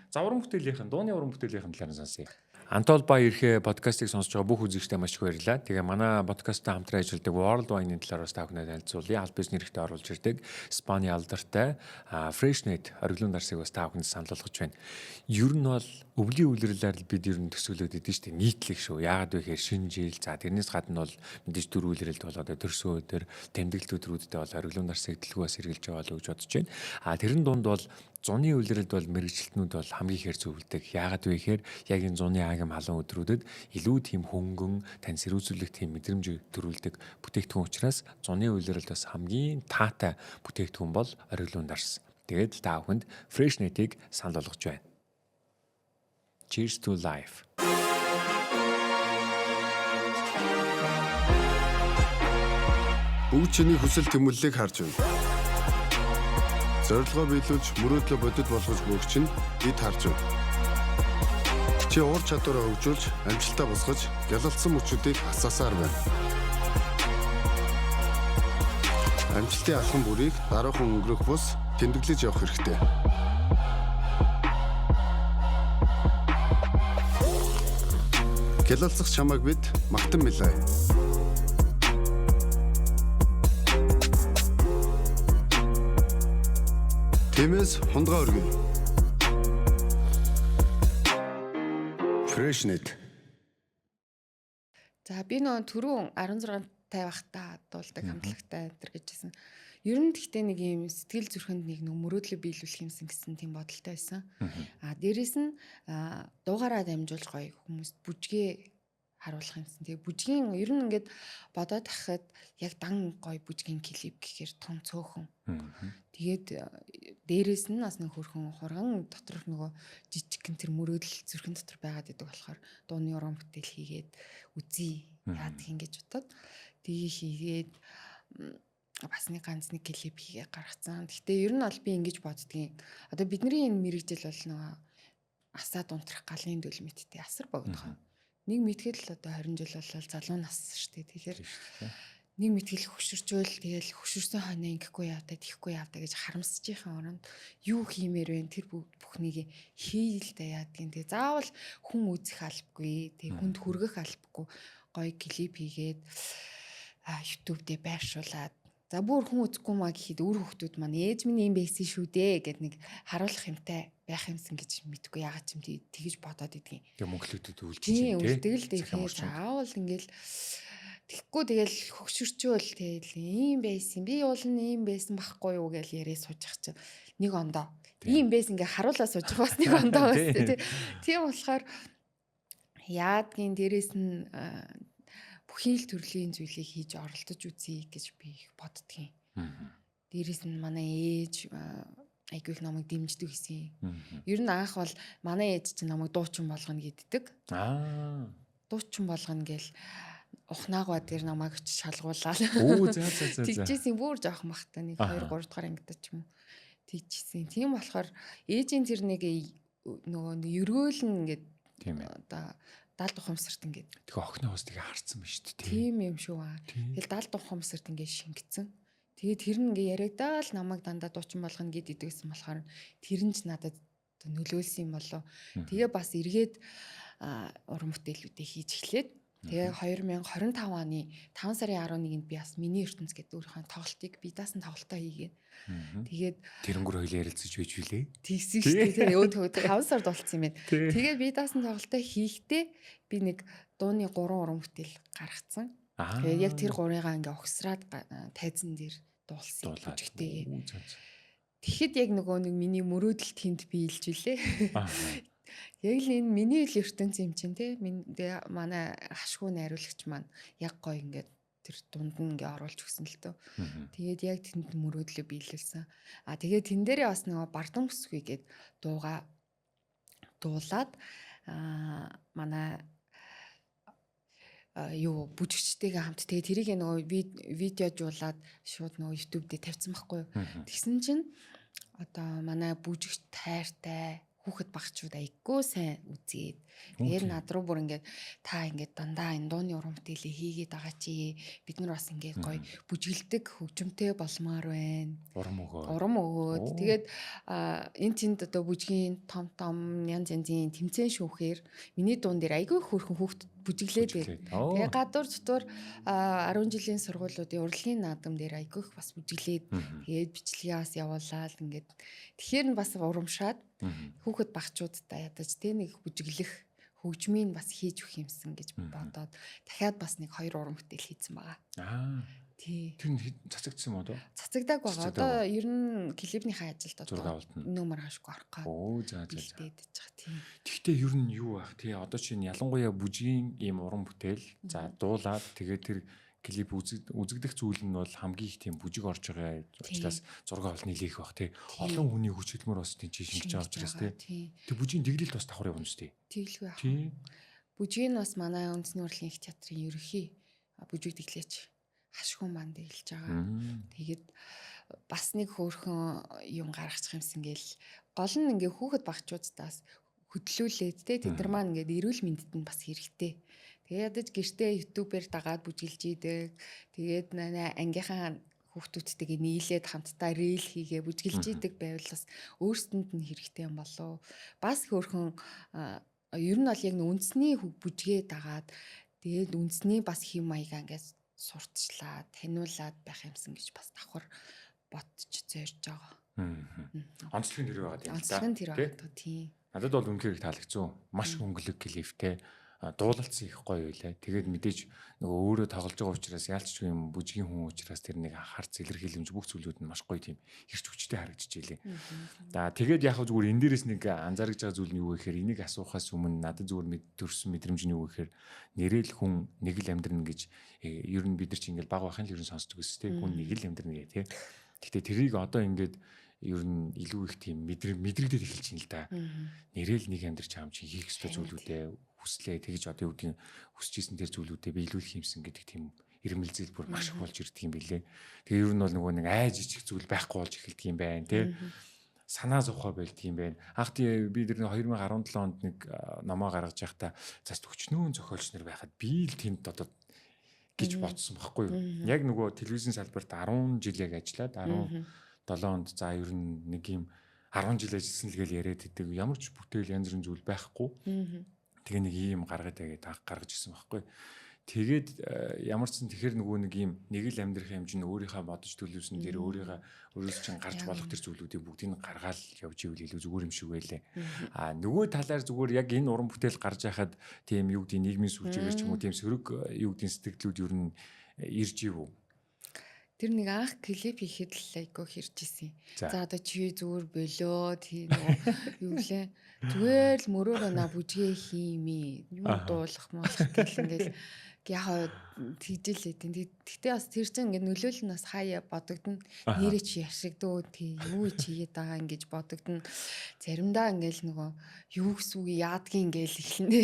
За уран бүтээлийнхэн дууны уран бүтээлийнхэн талаар сонсъё. Антол ба ирэхээ подкастыг сонсож байгаа бүх үзэгчдэд маш их баярлалаа. Тэгээ манай подкасттай хамтран ажилладаг World Wine-ийн талаар бас та бүхэнд танилцуулъя. Аль бизнес нэрхтээ оруулж ирдэг Спани алдартай Freshnet ориглон дарсыг бас та бүхэнд санал болгож байна. Ер нь бол өвлийн үйлрэлээр бид ер нь төсөөлөд идэв шүү дээ. Нийтлэг шүү. Яагаад вэ гэхээр шинэ жил за тэрнээс гадна бол мэдээж дөрөв үйлрэлд болоод төрсөн өдөр тэмдэглэл өдрүүдэд бол ориглон дарсыг дэлгүүрээс хэрэгжилж байгаа л гэж бодож байна. Тэрэн дунд бол зуны үйлрэлд бол мэрэгчлэтнүүд бол хамгийн ихээр зөвлөдөг. Яагаад вэ гэхээр яг энэ зуны агим халуун өдрүүдэд илүү тийм хөнгөн тань сэрүүцүүлэх тийм мэдрэмж төрүүлдэг бүтээгдэхүүн учраас зуны үйлрэлд бас хамгийн таатай бүтээгдэхүүн бол ориглон дарс. Тэгээд та бүхэнд Freshnet-ийг санал болгож байна. Cheers to life. Бүгд чиний хүсэл тэмүүллийг харж байна. Зорилгоо биелүүлж мөрөөдлөө бодит болгож буйг чинь бид харж байна. Чи уур чадвараа хөгжүүлж, амжилтаа босгож, гялалцсан мөчүүдийг хасаасаар байна. Амжилтын алхам бүрийг дараахан өнгөрөх бус тэмдэглэж явах хэрэгтэй. Гялалцах чамайг бид магтан мэлээ. Тиймээс хундгаа өргөе. Freshnet. За би нөө түрүүн 16 тавихтаа дуулдаг хамтлагтай энэ гэжсэн. Ер нь гэхдээ нэг юм сэтгэл зүрхэнд нэг мөрөөдлөө биелүүлэх юмсан гэсэн тийм бодолтой байсан. Дээрэс нь дуугаараа дамжуулж гоё хүмүүст бүжгээ харуулах юмсан. Тэгээ бүжгийн ер нь ингээд бодоод тахад яг дан гоё бүжгийн клип гэхээр том цөөхөн. Тэгээд дээрэс нь бас нэг хөрхөн хурган доторх нөгөө жижигхэн тэр мөрөөдөл зүрхэн дотор байгаад идэг болохоор дууны уран бүтээл хийгээд үзье яадаг ингэж бодоод тгий хийгээд бас нэг ганц нэг клип хийгээ гаргацсан. Гэхдээ ер нь бол би ингэж боддгийн. Одоо бидний энэ мэрэгжил бол нөгөө асаад унтрах галын дөл мэдтэй асар богдох. Нэг мэтгэл одоо 20 жил болол залуу нас шүү дээ. Тэгэхээр нэг мэтгэл хөшөрчөөл тэгэл хөшөрсөн хойно ингэхгүй явдаа тийхгүй явдаа гэж харамсаж байгаа оронд юу хиймээр вэ? Тэр бүхнийг хийлдэ яадгийн. Тэгээ заавал хүн үзэх албагүй. Тэгээ хүнд хүргэх албагүй. Гоё клип хийгээд YouTube дээр байршуулад за бүр хүн үзэхгүй маа гэхэд үр хөвгтүүд маань ээж минь юм байсан шүү дээ гэд нэг харуулах юмтай байх юмсан гэж мэдгүй ягаад ч юм тэгж бодоод идгийн. Тэгээ мөнгөлөдөд үлдчихэж тийм. Үлдэгэл дээ. Заавал ингээл тэгхгүй тэгэл хөгшөрчөөл тэгэл ийм байсан. Би уул нь ийм байсан байхгүй юу гэж яриа сууж ах чинь нэг ондоо. Ийм байсан ингээ харуулаа сууж байгаа бас нэг ондоо байсан тийм болохоор яадгийн дээрэс нь бүхий л төрлийн зүйлийг хийж оролдож үзье гэж би их боддгийн. Дээрээс нь манай ээж айгүй их намайг дэмждэг гэсэн. Ер нь анх бол манай ээж чинь намайг дуучин болгоно гэддэг. Дуучин болгоно гэл ухнаагва дээр намайг шалгуулаад. Тэгжсэн бүр жоохон бахтай нэг 2 3 дахь ангидаа ч юм уу. Тэгжсэн. Тийм болохоор ээжийн тэр нэг нөгөө ерөөлн ингээд одоо 70 ухамсарт ингээд. Тэгээ охины хоос тэгээ харцсан ба шүү дээ. Тийм юм шүү аа. Тэгэл 70 ухамсарт ингээд шингэцэн. Тэгээ тэр нь ингээ яриадаал намайг дандаа дуучин болгоно гэд идэгсэн болохоор тэр нь ч надад нөлөөлсөн юм болов. Тэгээ бас эргээд уран бүтээлүүдээ хийж эхлээд тэгээ 2025 оны 5 сарын 11-нд би бас миний ертөнц гэдэг өөрийнхөө тоглолтыг би даасан тоглолтоо хийгээд тэгээд тэрнгөр хоёул ярилцаж байж билээ. Тэгсэн шүү дээ. Өөдөө 5 сард болцсон юм байна. Тэгээд би даасан тоглолтоо хийхдээ би нэг дууны 3 уран бүтээл гаргацсан. Тэгээд яг тэр 3-ыг ингээ огсраад тайзан дээр дуулсан бүжигтэй. Тэгэхэд яг нөгөө нэг миний мөрөөдөл тэнд биелж билээ. Яг л энэ миний л ертөнц юм чинь те. Манай хашгуу найруулагч маань яг гоё ингээд тэр дунд нь ингээ оруулж өгсөн л төө. Тэгээд яг тэнд мөрөөдлөө биелүүлсэн. Тэгээд тэн дээрээ бас нөгөө бардам өсгөө гээд дуулаад манай бүжигчтэйгээ хамт тэгээ тэрийг нөгөө видеожуулаад шууд нөгөө YouTube дээр тавьсан байхгүй юу. Тэгсэн чинь одоо манай бүжигч тайртай хүүхэд багчууд айгүй сайн үзээд тэгээд над руу бүр ингээд та ингээд дандаа энэ дууны уран бүтээлээ хийгээд байгаа чи бид нар бас ингээд гоё бүжгэлдэг хөгжимтэй болмоор байна. Урам өгөөд тэгээд энэ тэнд одоо бүжгийн том янз янзын тэмцээн шүүхээр миний дуун дээр айгүй хөөрхөн хүүхэд бүжиглээд тэгээд гадуур дотор 10 жилийн сургуулиудын урлагийн наадам дээр айгүй их бас бүжиглээд тэгээд бичлэгээ бас явуулаад ингээд тэгэхээр нь бас урамшаад хүүхэд багчуудтай ядаж тэ нэг бүжиглэх хөгжмийг бас хийж өгөх юмсан гэж бодоод дахиад бас нэг 2 уран бүтээл хийсэн байгаа. Тий. Тэр нь цацагдсан юм уу? Цацагдаг байгаа. Одоо ер нь клипнийхээ ажилд одоо нөмөр хашгүй орох гад. Оо за. Тий. Гэхдээ ер нь юу ах тий одоо чинь ялангуяа бүжгийн ийм уран бүтээл за дуулаад тэгээд тэр клип үзэгдэх зүйл нь бол хамгийн их тийм бүжиг орж байгаа учраас зураг авалт нэлээх бах тий. Олон хүний хүч хөдөлмөр бас тийм шинжилж байгаа учраас тий. Тэг бүжгийн дэглэлт бас давхар явна шүү дээ. Тэглгүй яах вэ? Бүжгийн бас манай үндэсний урлагийн их театрын ерөнхий бүжиг дэглээч хашхуун банд дэглэж байгаа. Тэгээд бас нэг хөөрхөн юм гаргачих юмсан гээл гол нь ингээ хүүхэд багчуудаас хөдлүүлээд те тэд нар маань ингээд эрүүл мэндэд нь бас хэрэгтэй. Тэгээд ядаж гэртээ YouTube-ээр дагаад бүжиглж идэг. Тэгээд ангийнхаа хүүхдүүдтэйгээ нийлээд хамтдаа рeel хийгээ бүжиглж идэг байвал бас өөрсдөнд нь хэрэгтэй юм болов. Бас хөөрхөн ер нь бол яг үндэсний бүжгээ дагаад тэгээд үндэсний бас хэм маягаа ингээд сурталчлаад таниулаад байх юмсан гэж бас давхар бодож зорж байгаа. Онцлогийн тэр байгаа тийм. Онцлогийн тэр байгаа тийм. Надад бол үнэхээр их таалагдсан. Маш хөнгөлөг клиптэй дуулалцсан их гоё байлаа. Тэгээд мэдээж нөгөө өөрөө тоглож байгаа учраас яалчгүй юм бүжгийн хүн учраас тэр нэг харц илэрхийлэмж бүх зүйлүүд нь маш гоё тийм хэрч хүчтэй харагдчихжээ. За тэгээд яг зүгээр энэ дээрээс нэг анзаарч байгаа зүйл нь юу вэ гэхээр энийг асуухаас өмнө надад зүгээр төрсөн мэдрэмж нь юу вэ гэхээр нэрэл хүн нэг л амьдрна гэж ер нь бид нар чинь ингээл баг байхын л ер нь сонсдог гэсэн тийм хүн нэг л амьдрна гэх тийм. Гэхдээ тэрийг одоо ингээд ер нь илүү их тийм мэдрэгдээд эхэлж байна л да. Нэрэл нэг амьдрч хаам чи хийх ёстой зүйлүүдээ хүслээ тэгж одоо юу гэдгийг хүсэжсэн тэр зүйлүүдээ биелүүлэх юмсан гэдэг тийм ирмэлзэл бүр маш их болж ирдэг юм билэ. Тэгээ ер нь бол нөгөө нэг айж ичих зүйл байхгүй болж эхэлдэг юм байна тий. Санаа зовхой байлдаг юм байна. Анх тий би тэр 2017 онд нэг номоо гаргаж байхдаа зас өчнөө зохиолч нар байхад би л тэнд одоо гэж бодсон байхгүй юу. Яг нөгөө телевизийн салбарт 10 жил яг ажиллаад 17 онд за ер нь нэг юм 10 жил ажилласан л гээл яриад идэг. Ямар ч бүтээл янз бүрийн зүйл байхгүй. Тэгээ нэг ийм гаргаад гаргаж ирсэн байхгүй. Тэгээд ямар ч сан тэгэхээр нөгөө нэг ийм нэг л амьдрах юм чинь өөрийнхөө бодож төлөвсөн дээр өөрөөс чинь гарч болох тэр зүйлүүдийг бүгдийг гаргаал явж ивэл илүү зүгээр юм шиг байлээ. Нөгөө талаар зүгээр яг энэ уран бүтээл гарч яхад тийм юу гэдгийг нийгмийн сүлжээгээр ч юм уу тийм сөрөг юу гэдгийг сэтгэлүүд ер нь ирж ивүү. Тэр нэг анх клип хийхэд л айгуу хэрж исэн. За одоо чи зүгээр болоо тийм юу лээ. Зүгээр л мөрөөрөө на бүжгээ хиймээ. Юм дуулах муулах гэл ингээл яг тийжэлээ тийм. Тэгтээ бас тэр чинь ингээд нөлөөлөл нь бас хаяа бодогдно. Нэрээ чи яшигдөө тийм юу чигээд байгаа ингэж бодогдно. Заримдаа ингээл нөгөө юу гэсэн үг яадгийн ингээл эхлэнэ.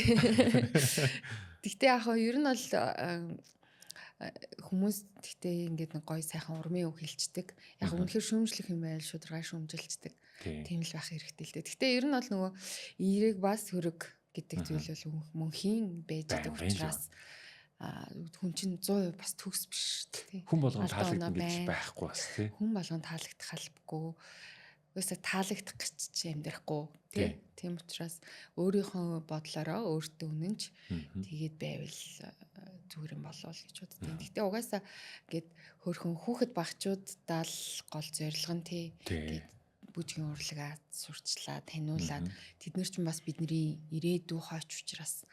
Тэгтээ яг ер нь бол хүмүүс тэгтээ ингээд нэг гоё сайхан урмын үг хэлцдэг. Яг үнэхээр шүүмжлэх юм байл шударгаа шүүмжилцдэг. Тийм л байх хэрэгтэй л дээ. Тэгтээ ер нь бол нөгөө эерэг бас хөрөг гэдэг зүйл бол мөнхийн байж байгаа учраас хүн чинь 100% бас төгс биш тий. Хүн болгон таалагдана гэж байхгүй бас тий. Хүн болгон таалагдах албагүй. Өөөсө таалагдах гэж амьдрахгүй тий. Тийм учраас өөрийнхөө бодлороо өөртөө үнэнч тэгээд байвал зүгээр юм болов л гэж боддог. Гэхдээ угаасаа ингээд хөөрхөн хүүхэд багчуудаа л гол зорилго нь тий. Ингээд бүжгийн урлагаа сурчлаа, таниулаад тэд нар ч бас бидний ирээдүй хойч учраас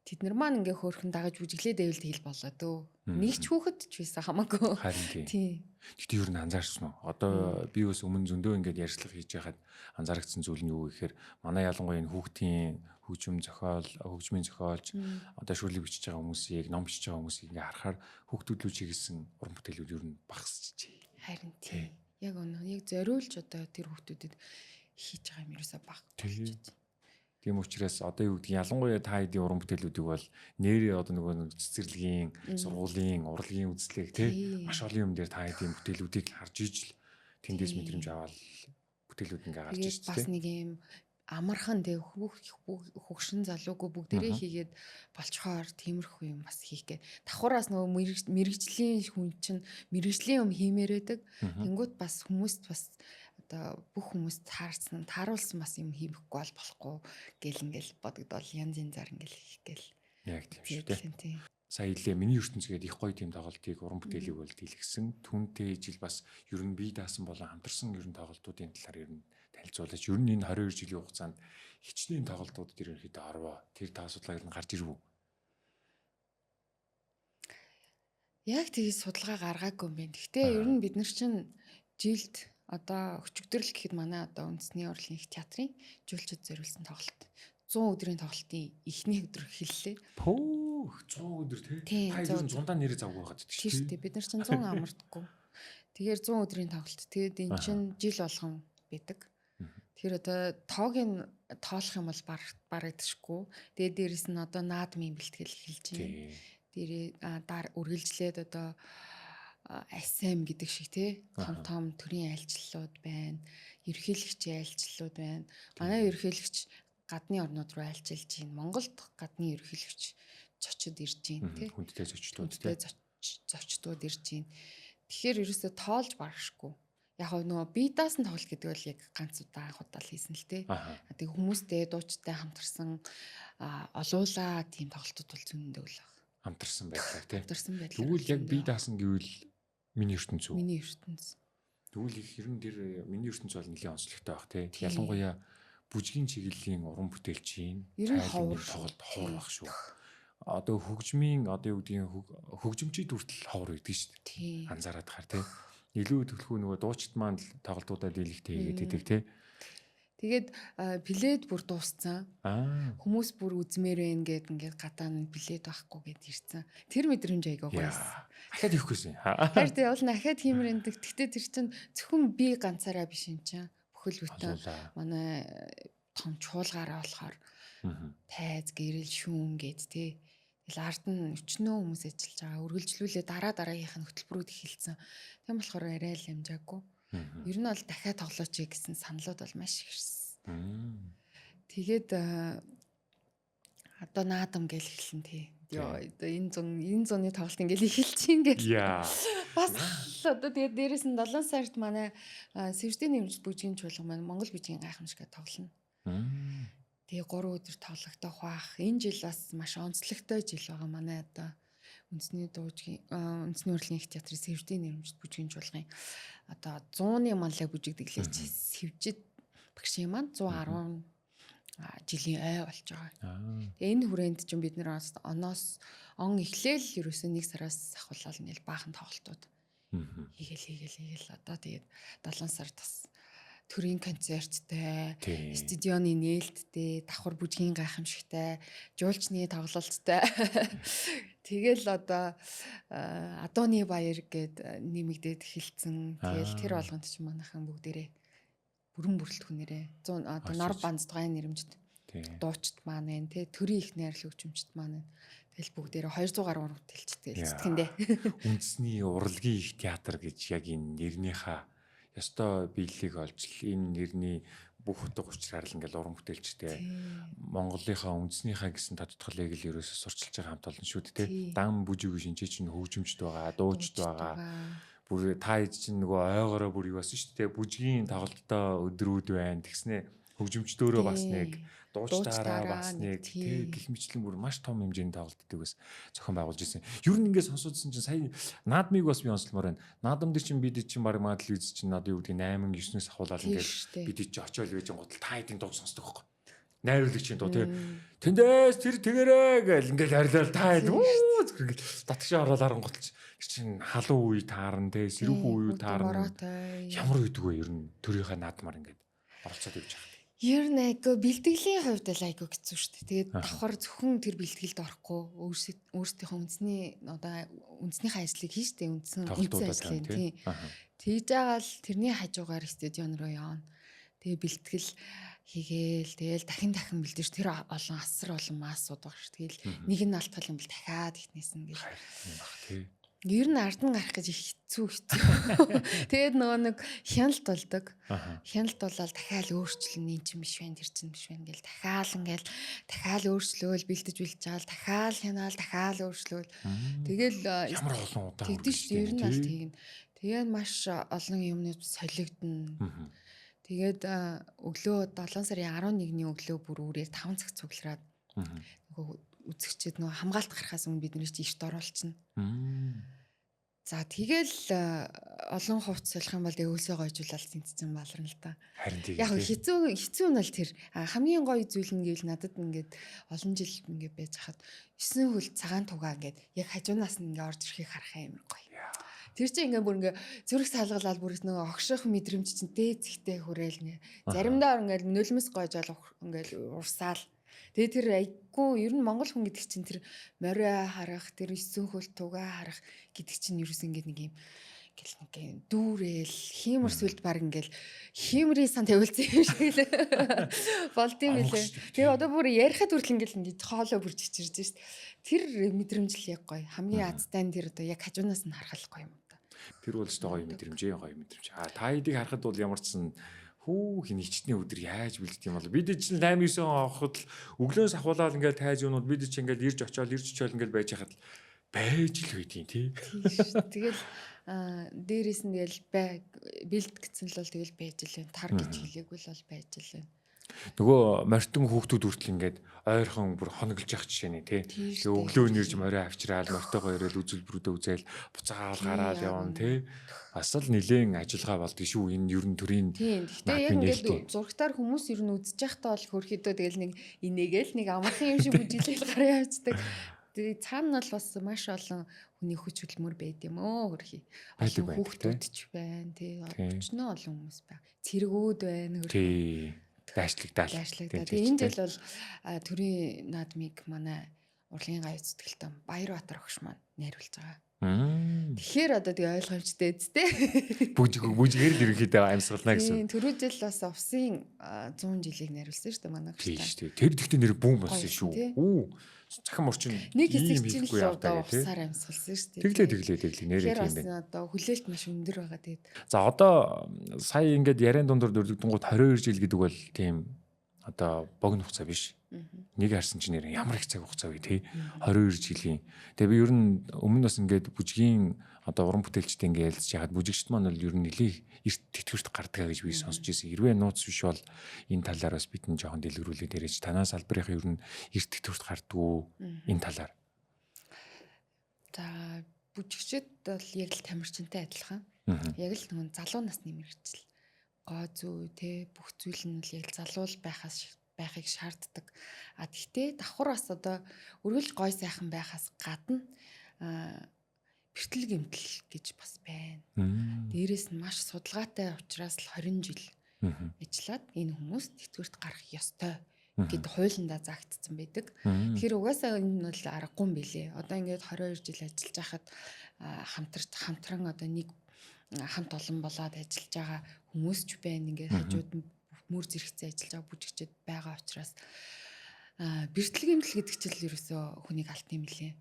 тэд нар маань ингээ хөөрхөн дагаж бүжиглээд байвал тэгэл болоо дөө. Нэг ч хүүхэд ч байсан хамаагүй. Харин тий. Тэгтээ юу н анзаарсан уу? Одоо би бас өмнө зөндөө ингээд ярьцлага хийж байхад анзаарчихсан зүйл нь юу гэхээр манай ялангуяа энэ хүүхдийн хөгжмийн зохиолч одоо шүрлэг бичиж байгаа хүмүүсийг, ном бичиж байгаа хүмүүсийг ингээ харахаар хүүхдүүд рүү чиглэсэн уран бүтээлүүд ер нь багасчихжээ. Харин тий. Яг өнөө яг зориулж одоо тэр хүүхдүүдэд хийж байгаа юм ерөөсөө баг. Тийм учраас одоо юу гэдгийг ялангуяа та хэдийн уран бүтээлүүдийг бол нэрээ одоо нөгөө цэцэрлэгийн, сургуулийн, урлагийн үзлэг тий маш олон юм дээр та хэдийн бүтээлүүдийг харж ижил тэндээс мэдрэмж аваад бүтээлүүд ингээ гарч ирж тий. Бас нэг юм амархан тэг хөгшин залуугүй бүгдээрээ хийгээд болчхоор тиймэрхүү юм бас хийх гээ. Давхараас нөгөө мэрэгжлийн хүн чинь мэрэгжлийн юм хиймээрээдэг. Тэнгүүд бас хүмүүст бас одоо бүх хүмүүст тааруулсан бас юм хийхгүй болохгүй гэл ингээл бодогдол янз янзаар ингээл хийх гээл. Яг тийм шүү дээ. Сая илээ миний ертөнцгээд их гоё тийм тоглолтыг уран бүтээлийг бол дэлгэсэн. Түүнтэй ижил бас ер нь бие даасан болон хамтарсан ер нь тоглолтуудын талаар ер нь танилцуулж ер нь энэ 22 жилийн хугацаанд хичнээн тоглолтууд дээр ерөнхийдөө орвоо. Тэр та асуудлаар нь гарч ирв үү? Яг тэгээд судалгаа гаргаагүй юм байна. Гэхдээ ер нь бид нар чинь жилд одоо өчигдрөл гэхэд манай одоо үндэсний урлагийн их театрын жуулчид зориулсан тоглолт 100 өдрийн тоглолтын эхний өдөр эхэллээ. 100 өдөр тий. Та ер нь 100-аа нэрээ завгүй байгаад тийм шүү дээ. Бид нар чинь 100 амардаггүй. Тэгэхээр 100 өдрийн тоглолт. Тэгээд эн чинь жил болгон байдаг. Тэгэхээр одоо тоогийн тоолох юм бол барагдчихгүй. Тэгээд дээрэс нь одоо наадмын бэлтгэл эхэлж байна. Дээрээ үргэлжлээд одоо SM гэдэг шиг тий том төрийн айлчлалууд байна. Ерөнхийлөгчийн айлчлалууд байна. Манай ерөнхийлөгч гадны орнууд руу айлчилж байна. Монголд гадны ерөнхийлөгч зочид ирж байна тий. Хүндтэй зочдууд тий. Зочдууд ирж байна. Тэгэхээр ерөөсөө тоолж барахгүй. Яг нөгөө бие даасан тоглолт гэдэг бол яг ганц удаа анх удаа л хийсэн л тий. Тэг хүмүүстэй дуучтай хамтарсан олуулаа тийм тоглолтууд бол зөндөө л баг. Хамтарсан байлаа тий. Хамтарсан байлаа. Тэгвэл яг бие даасан гэвэл миний ертөнц үү? Миний ертөнц. Тэгвэл их хэрэн дээр миний ертөнц бол нэлийн онцлогтой баг тий. Ялангуяа бүжгийн чиглэлийн уран бүтээлчийн тоглолт ховор баг шүү. Одоо хөгжмийн одоо юу гэдгийг хөгжимчид хүртэл ховор байдаг шүү дээ. Анзаараад хаар тий. Илүү төлхөө нөгөө дуучид маань тоглолтуудаа дийлэгтэй хийгээд идэг тий. Тэгээд плед бүр дууссан. Хүмүүс бүр үзмээр байна гэд ингээд гадаа нь плед байхгүй гэд ирсэн. Тэр мэдрэмж айгаа гоёсэн. Ахаад ихгүйсэн. Тэр тий уул ахаад хиймэрэндэг. Гэхдээ тэр чинь зөвхөн би ганцаараа биш юм чинь. Бүхэл бүтэн манай том чуулгаараа болохоор тайз гэрэл шүүн гэд тий. Тэгэл ард нь өчнөө хүмүүс ажиллаж байгаа. Үргэлжлүүлээ дараагийнх нь хөтөлбөрүүд эхэлсэн. Тийм болохоор арай л амжаагүй. Ер нь бол дахиад тоглооч гэсэн саналуд бол маш их ирсэн. Тэгээд одоо наадам гэл эхэлсэн тий. Йоо энэ зуны тоглолт ингээл эхэлж чинь гэл. Бас одоо тэгээд дээрэс нь 7 сард манай Сэвждийн нэмж бүжгийн чуулга маань Монгол бүжгийн гайхамшигтай тоглоно. Тэгээ 3 өдөр тоглогдох бах. Энэ жил бас маш онцлогтой жил байгаа манай одоо үндэсний урлагийн их театрын Сэвждийн нэрмжит бүжгийн чуулгын одоо 100-ны манлай бүжигдэглэж Сэвжид багшийн маань 110 жилийн ой болж байгаа. Тэгээ энэ хүрээнд чинь бид нэр он эхлээл ерөөсөө 1 сараас ахуулаад ингээл баахан тоглолтууд хийгээл одоо тэгээд 7 сард бас төрийн концерттэй, стадионы нээлттэй, давхар бүжгийн гайхамшигтай, жуулчны тоглолттой. Тэгэл одоо Адууны баяр гээд нэмэгдээд эхэлсэн. Тэгэл тэр болгонд ч манайхан бүгдээрээ бүрэн бүрэлдэхүүнээрээ 100 одоо нор банцдгайн нэрмжид дуучид маань байна те төрийн их найрал хөгжимчд маань. Тэгэл бүгдээрээ 200 гаруй уран бүтээлчтэй хэлцэтгэндээ. Үндэсний урлагийн их театр гэж яг энэ нэрнийхээ ёстой биелэлийг олж энэ нэрний бүх утга учраар л ингээл уран бүтээлчтэй Монголынхаа үндэснийхаа гэсэн тодтголыг л ерөөсө сурчилж байгаа хамт олон шүү дээ. Дан бүжиг шинжээ чинь хөгжимчд байгаа, дуучид байгаа. Бүр та чинь нөгөө ойгороо бүр юу басан шүү дээ. Бүжгийн тоглолттой өдрүүд байна. Тэгснэ хөгжимчдөрөө бас нэг дуучдаараа бас нэг гэх мэтлэн бүр маш том хэмжээний тоглолтдаг бас зохион байгуулж ирсэн. Ер нь ингээд сонсоодсэн чинь сая наадмыг бас би онцлмоор байна. Наадам дээр чинь бид чинь баг маа телевиз чинь одоо юу гэдэг 8 9-өөс ахуулаад ингээд бид чинь очиол байж гол та хэдийн дуу сонсдог байхгүй. Найруулагчийн дуу тий. Тэндээс тэр тэгэрээ гэл ингээд арилал та ингээд татгшаа ороод харангуутч чинь халуун үе таарна тий. Сэрүүхэн үе таарна. Ямар үйдэг вэ ер нь төрийнхаа наадмаар ингээд оролцоод явж байгаа. Ер нь айгүй бэлтгэлийн хувьд л айгүй хэцүү шүү дээ. Тэгээд давхар зөвхөн тэр бэлтгэлд орохгүй өөрсдийнхөө үндэснийхээ ажлыг хийж дээ үндсэн ажлыг тий. Тэгж байгаа л тэрний хажуугаар стадион руу явна. Тэгээ бэлтгэл хийгээл тэгэл дахин бэлдэж тэр олон асар олон массууд байгаа шүү. Тэгэл нэг нь алтгал юм бэл дахиад ихнээс нь гэл. Ер нь ард нь гарах гэж их хэцүү. Тэгээд нөгөө нэг хяналт болдог. Хяналт болоод дахиад өөрчлөн энэ чинь биш байна, тэр чинь биш байна гэл дахиад өөрчлөөл бэлдэж байгаа л дахиад хянаал дахиад өөрчлөөл. Тэгэл ямар олон удаа тэгдэж шүү дээ. Ер нь аль тэгнэ. Тэгээд маш олон юмнууд солигдно. Тэгээд өглөө 7 сарын 11-ний өглөө бүр үрээр 5 цаг цуглараад нөгөө үзэгчид нөгөө хамгаалт гарахаас өмнө бид нэр чи ишт оруулчихна. За тэгэл олон хувьд солих юм бол өөсөө гойжуулаад тэнцсэн баларна л да. Харин тийм. Яг хэцүү нь бол тэр хамгийн гоё зүйл нь гэвэл надад ингээд олон жил ингээд байж хахад 9 хөл цагаан тугаа ингээд яг хажуунаас нь ингээд орж ирэхийг харах амар гоё. Тэр чинь ингээ бүр ингээ зүрх салгалаад бүр нөгөө огших мэдрэмж чинь дээд зихтэй хүрээл нэ. Заримдаа ингээ нөлмөс гойжол ингээ урсаал. Тэгээ тэр айгүй ер нь монгол хүн гэдэг чинь тэр морио харах, тэр 9 хөл тугаа харах гэдэг чинь ерөөс ингээ нэг юм гэл нэг дүүрэл хиймэр сүлд баг ингээл хиймрийн сан тавилсан юм шиг л болдсон билээ. Тэгээ одоо бүр ярихад хүртэл ингээл ингээ хоолой бүр чичирж шít. Тэр мэдрэмж л яг гоё. Хамгийн азтай нь тэр одоо яг хажуунаас нь харах гоё юм да. Тэр бол ч гоё мэдрэмж. Та хэдийг харахад бол ямар ч сан хин ичтний өдөр яаж бэлдэх юм бол бид чинь 8-9 авахд л өглөөс ахуулаад ингээл тайз юунууд бид чинь ингээл ирж очиод ингээл байж хахад байж л байдیں۔ Тий. Тэгэл дээрээс нь тэгэл бэлд гэсэн л бол тэгэл байж л байна. Тар гэж хэлээгүй л бол байж л байна. Нөгөө мортон хүүхдүүд хүртэл ингээд ойрхон бүр хоноглож явах жишээ нэ тий. Тэгээ өглөө нэрж морио авчраал мортойгоо ирээл үзүүлбэрүүдээ үзээл буцаагаал гараал явна тий. Бас л нэлээд ажиллагаа болдгоо шүү. Энэ ер нь төрийн. Тийм. Гэхдээ яг ингээд зургатаар хүмүүс ер нь үзэж байхдаа бол хөрхөдөө тэгэл нэг инээгээл нэг амархан юм шиг бүжиглэл гараа явцдаг. Тэгээ цаана нь бол бас маш олон хүний хүч хөдөлмөр байд юм өө хөрхий. Олон хүүхдүүд ч байна тий. Өчнөө олон хүмүүс байна. Цэргүүд байна хөрхий. Тий. Дайшлагдаал. Тэгээ энэ жил бол төрийн наадмыг манай урлагийн гай зүтгэлтэн Баярбаатар огш маань найруулж байгаа. Тэгэхээр одоо тэгээ ойлгомжтой үсттэй. Бүжгээр л ерөнхийдөө амьсгална гэсэн. Түрүү жил бас овсын 100 жилийг найруулсан шүү дээ манай огш. Тийм шүү дээ. Тэр дэхтэй нэр бүүн болсон шүү. Цахим орчин нэг хэсэг чинь л одоо усаар амьсгалсан шүү дээ. Тэглээ нэрээ тийм байна. Одоо хүлээлт маш өндөр байгаа тэгээд. За одоо сая ингээд яриан дундуур дөрөвдөнгүүд 22 жил гэдэг бол тийм одоо богино хугацаа биш. Нэг харсан чинь нэр ямар их цаг хугацаа вэ тий 22 жилийн. Тэгээ би ер нь өмнө бас ингээд бүжгийн одоо уран бүтээлчтэй ингээд ялцж яхад бүжигчд маань бол ер нь нэлээ эрт тэтгэврт гардаг гэж би сонсч ирсэн. Хэрвээ нууц биш бол энэ талаар бас бид нь жоохон дэлгэрүүлээд яриач. Танаас албарынхаа ер нь эрт тэтгэврт гардаг энэ талаар. За бүжигчд бол яг л тамирчинтай адилхан. Яг л нэг залуу насны мэргэжил. Гоо зүй те бүх зүйл нь л яг залуу байхыг шаарддаг. Гэхдээ давхар бас одоо өргөлж гой сайхан байхаас гадна бэртэл гэмтэл гэж бас байна. Дээрээс нь маш судалгаатай учраас л 20 жил ажиллаад энэ хүмүүс тэтгэврт гарах ёстой гэд хуулиндаа заагдсан байдаг. Тэгэхээр угаасаа энэ бол аргагүй юм билэ. Одоо ингээд 22 жил ажиллаж байхад хамтран одоо нэг хамт олон болоод ажиллаж байгаа хүмүүс ч байна. Ингээд хажууд нь мөр зэрэгцээ ажиллаж байгаа бүжигчд байгаа учраас бэртэл гэмтэл гэдэг чинь ерөөсөө хүнийг алт юм лээ.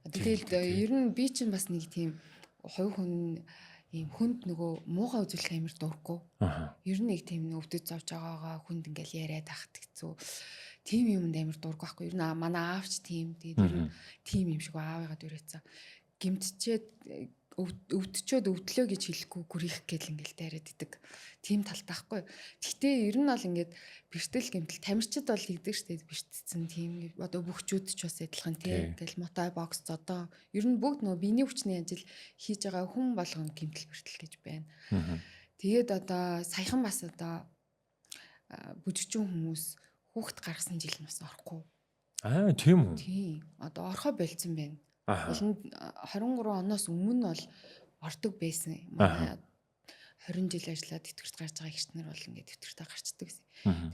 Тэгээд ер нь би чинь бас нэг тийм хувь хүн ийм хүнд нөгөө муухай үзүүлэх амар дурггүй. Ер нь нэг тийм өвдөж зовж байгаагаа хүнд ингээл яриад ахт хэцүү. Тим юмд амар дурггүй байхгүй. Ер нь манай аавч тийм. Тэгээд ер нь тим юм шиг аавыгаа дүрээцээ. Гэмтчээд өвдчөөд өвдлөө гэж хэлэхгүй гүрийх гэл ингээл дайраад идэг. Тим талтаахгүй. Гэхдээ ер нь бол ингээд бэртэл гэмтэл тамирчид бол хийдэг штеп бэртцсэн тийм одоо бүхчүүд ч бас адилхан тийм ингээл мотой бокс одоо ер нь бүгд нөгөө биений хүчний ажил хийж байгаа хүн болгоно гэмтэл бэртэл гэж байна. Тэгээд одоо саяхан бас одоо бүжигчин хүмүүс хүүхэд гаргасан жил нь бас орохгүй. Тийм үү. Тийм. Одоо орхоо болцсон байна. 23 оноос өмнө бол ордог байсан. Манай 20 жил ажиллаад тэтгэврт гарч байгаа ихчнэр бол ингээд тэтгэвртээ гарчдаг гэсэн.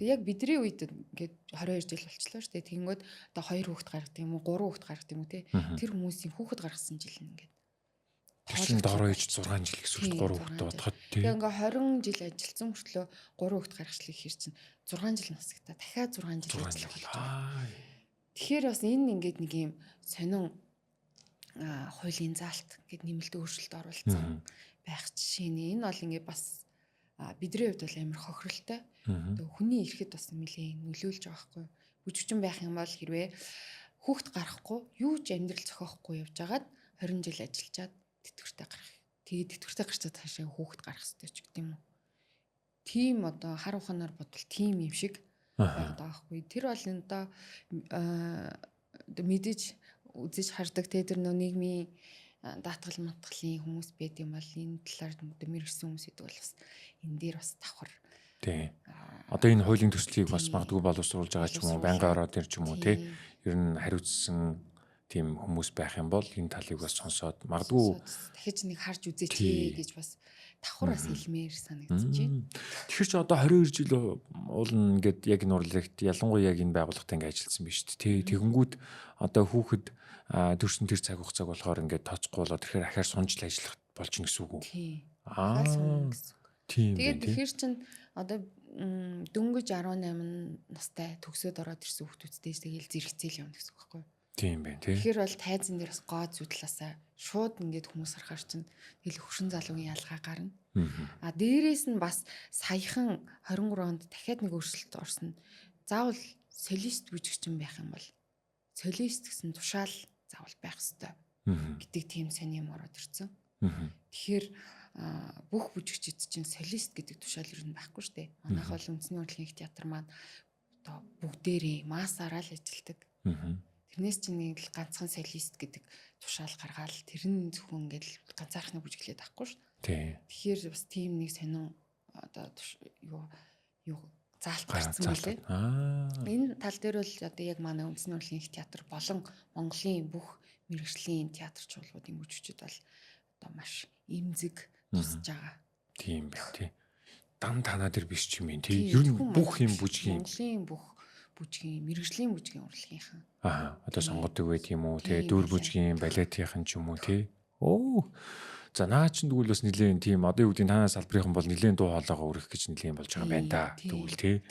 Тэгээ яг бидний үед ингээд 22 жил болчихлоо шүү дээ. Тэгэнгүүт одоо 2 хүүхэд гаргадаг юм уу, 3 хүүхэд гаргадаг юм уу те. Тэр хүмүүсийн хүүхэд гаргасан жил нь ингээд чинь дороо иж 6 жил гэсэн 3 хүүхэд бодоход тий. Тэгээ ингээд 20 жил ажилласан мөртлөө 3 хүүхэд гаргачлыг хэр чинь 6 жил насагтаа дахиад 6 жил ажиллах болж байгаа. Тэгэхээр бас энэ ингээд нэг юм сонин хуулийн заалт гэдэг нэмэлт өөрчлөлт оруулсан байх жишээ нь. Энэ бол ингээд бас бидний хувьд бол амар хохиролтой. Тэгээ хүний эрэхэд бас нэлээд нөлөөлж байгаа хгүй. Бүжигчин байх юм бол хэрвээ хүүхэд гарахгүй юу ч амьдрал зохиохгүй явж агаад 20 жил ажиллажаад тэтгэвртэй гарах. Тэгээд тэтгэвртэй гарчаад цаашаа хүүхэд гарах хэрэгтэй ч гэдэг юм уу. Тийм одоо хар ухаанаар бодвол тийм юм шиг байгаад байгаа хгүй. Тэр бол энэ одоо мэдээж үзэж хардаг тэр нөө нийгмийн даатгал матгалын хүмүүс байд юм бол энэ талаар мэрэгсэн хүмүүс гэдэг бол бас энэ дээр бас давхар. Тий. Одоо энэ хуулийн төслийг бас магадгүй боловсруулж байгаа ч юм уу, байнгын ороод ир ч юм уу тий. Ер нь хариуцсан тийм хүмүүс байх юм бол энэ талыг бас сонсоод магадгүй дахиж нэг харж үзээч гэж бас давхар бас хэлмээр санагдаж байна. Тэгэхээр ч одоо 22 жил уулна гэд яг энэ урлагт ялангуяа яг энэ байгууллагатай ингэ ажилласан биз дээ. Тэгэнгүүт одоо хүүхэд төрсөн тэр цаг хугацааг болохоор ингээд тооцохгүй болоод тэгэхээр ахаар сунжил ажиллах болж ин гэсэн үг үү? Тийм. Тэгээд тэгэхээр чин одоо дөнгөж 18 настай төгсөөд ороод ирсэн хүүхдүүдтэй тэгэл зэрэгцээл явна гэсэн үг байхгүй юу? Тийм байна тий. Тэгэхээр бол тайзан дээр бас гоо зүтлаасаа шууд ингээд хүмүүс харахаар чин тэгэл хөвшин залуугийн ялгаа гарна. Дээрээс нь бас саяхан 23 онд дахиад нэг өөрчлөлт орсон. Заавал солист бүжигчин байх юм бол солист гэсэн тушаал заавал байх ёстой гэдэг тийм сони юм ороод ирсэн. Тэгэхээр бүх бүжигчид чинь солист гэдэг тушаал ер нь байхгүй шүү дээ. Манайх бол үндэсний урлагийн их театр маань одоо бүгдээрээ массаараа л ажилдаг. Тэрнээс чинь нэг л ганцхан солист гэдэг тушаал гаргаал тэр нь зөвхөн ингээл ганцаархны бүжиглээд байхгүй шүү дээ. Тэгэхээр бас тийм нэг сонин одоо юу заалт гарсан байлээ. Энэ тал дээр бол одоо яг манай үндэсний урлагийн их театр болон Монголын бүх мэргэжлийн театр чуулгуудын бүжигчид бол одоо маш эмзэг тусж байгаа. Тийм байх тий. Дан танаа дээр биш ч юм ин тий. Ер нь бүх юм бүжгийн Монголын бүх бүжгийн мэргэжлийн бүжгийн урлагийнхан. Одоо сонгодог байт юм уу тий. Дүр бүжгийн балетийнхан ч юм уу тий. За наа чин тэгвэл бас нилийн тийм одоо юу гэдэг танаас салбарынхан бол нилийн дуу хоолойгоо өргөх гэж нилийн болж байгаа байна да. Тэгвэл тий.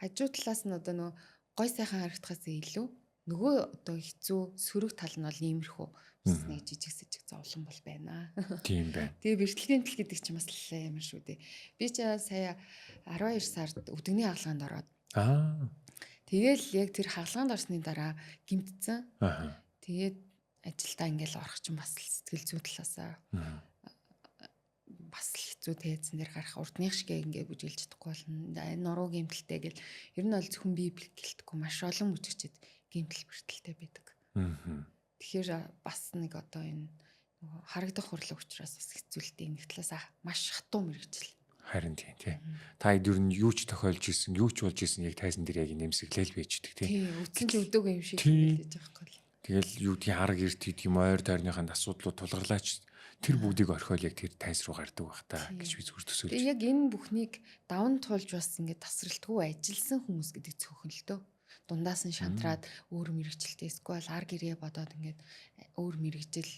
Хажуу талаас нь одоо нөгөө гой сайхан харагдахаас илүү нөгөө одоо хэцүү сөрөг тал нь бол иймэрхүү бас нэг жижиг сэжиг зовлон бол байна. Тийм байна. Тэгээ бэрхтлийн тал гэдэг чинь бас амар шүү дээ. Би ч сая 12 сард өдөгний хаалганд ороод. Тэгэл яг тэр хаалганд орсны дараа гимтсэн. Тэгээд ажилдаа ингээл орох чинь бас сэтгэл зүй талаасаа бас хэцүү тээзэн дээр гарах урдных шигээ ингээ бүжиглж чадахгүй болно. Энэ нуруу гимтэлтэй гэл ер нь бол зөвхөн би гэлтэхгүй маш олон бүжигчид гимтэл бэртэлтэй байдаг. Тэгэхээр бас нэг одоо энэ харагдах хурлаг учраас бас хэцүүлтэй нэг талаас маш хатуу мэрэгжил. Харин тийм тий. Та ер нь юу ч тохиолж исэн, юу ч болж исэн яг тайзан дээр яг нэмсэглэл байждаг тий. Тийм, үтсэн ч өвдөг юм шиг хэлж байгаа байхгүй. Тэгэл юу тийм арга эрт гэдэг юм ойр тойрныханд асуудлууд тулгарлаач тэр бүгдийг орхиол яг тэр тайз руу гардаг байх та гэж би зүгээр төсөөлж. Яг энэ бүхнийг даван туулж бас ингээд тасралтгүй ажилласан хүмүүс гэдэг цөөхөн л дөө. Дундаас нь шантраад өөр мэрэгчлээ эсвэл ар гэрээ бодоод ингээд өөр мэрэгжил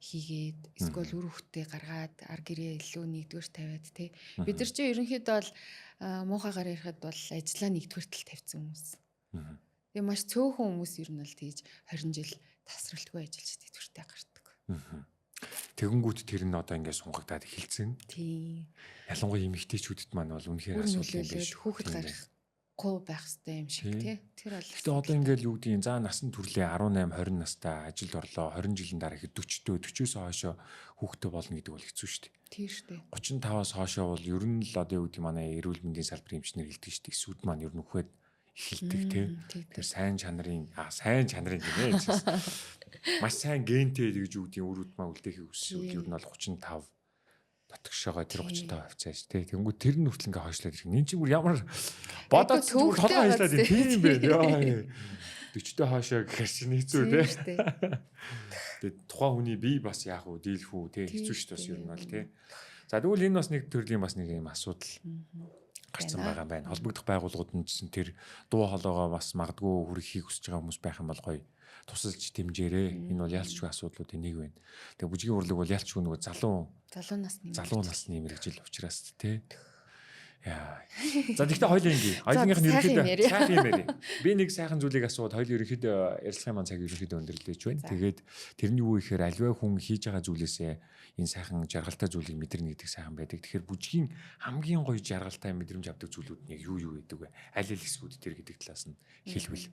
хийгээд эсвэл үр хөвгтөө гаргаад ар гэрээ илүү нэгдүгээр тавиад тий. Бид нар чинь ерөнхийдөө бол муухайгаар ярихад бол ажлаа нэгдүгээр тал тавьсан хүмүүс. Тэгээ маш цөөхөн хүмүүс ер нь л тийж 20 жил тасралтгүй ажиллаж тэтгэвртэй гардаг. Тэгэнгүүт тэр нь одоо ингээд сунгагдаад эхэлсэн. Тийм. Ялангуяа эмэгтэйчүүдэд маань бол үнэхээр асуудал юм биш. Хүүхэд гарахгүй байх хэрэгтэй юм шиг тий. Тэр бол. Гэтэ одоо ингээд юу гэдгийг за насан туршийн 18 20 настай ажилд орлоо 20 жилийн дараа ихэд 40-төө 40-оос хойшоо хүүхэдтэй болно гэдэг бол хэцүү шүү дээ. Тийм шүү дээ. 35-аас хойшоо бол ер нь л одоо юу гэдэг манай эрүүл мэндийн салбарын эмчнэр хэлдэг шүү дээ. Эсүүд маань ер нь үхээд эхэлдэг тий. Тэр сайн чанарын гинэ. Маш сайн гентэй гэж юу гэдгийг өрүүд маа үлдээхийг хүссэн. Ер нь бол 35 дотгошоогоо тэр 35% цааш тий. Тэнгүү тэр нь хүртэл ингээ хойшлоод ирэх. Нин чи бүр ямар бодоод толгой хойшлоод тийм бэ. Яа. 40-тэй хойшоо гэхэр чинь хэцүү тий. Тэгээд тухайн хүний бие бас яах вэ? Дийлэх үү тий. Хэцүү шүү дээ бас ер нь бол тий. За тэгвэл энэ бас нэг төрлийн бас нэг юм асуудал гарсан байгаа юм байна. Холбогдох байгууллагууд нь ч тэр дуу хоолойгоо бас магадгүй хүргэхийг хүсэж байгаа хүмүүс байх юм бол гоё тусалж дэмжээрэй. Энэ бол ялцгүй асуудлуудын нэг байна. Тэгээ бүжгийн урлаг бол ялцгүй нөгөө залуу насны мэрэгжил учраас тий. Яа. За тэгтээ хоёлын ингээ. Хоёлынх нь ерөнхийдөө сайхан юм ярив. Би нэг сайхан зүйлийг асууад хоёул ерөнхийдөө ярилцлагын маань цаг ерөнхийдөө өндөрлөж байна. Тэгээд тэрний юу ихээр альва хүн хийж байгаа зүйлээсээ энэ сайхан жаргалтай зүйлийг мэдэрнэ гэдэг сайхан байдаг. Тэгэхээр бүжгийн хамгийн гоё жаргалтай мэдрэмж авдаг зүйлүүд нь юу гэдэг вэ? Аль аль хэсгүүд тэр гэдэг талаас нь хэлвэл.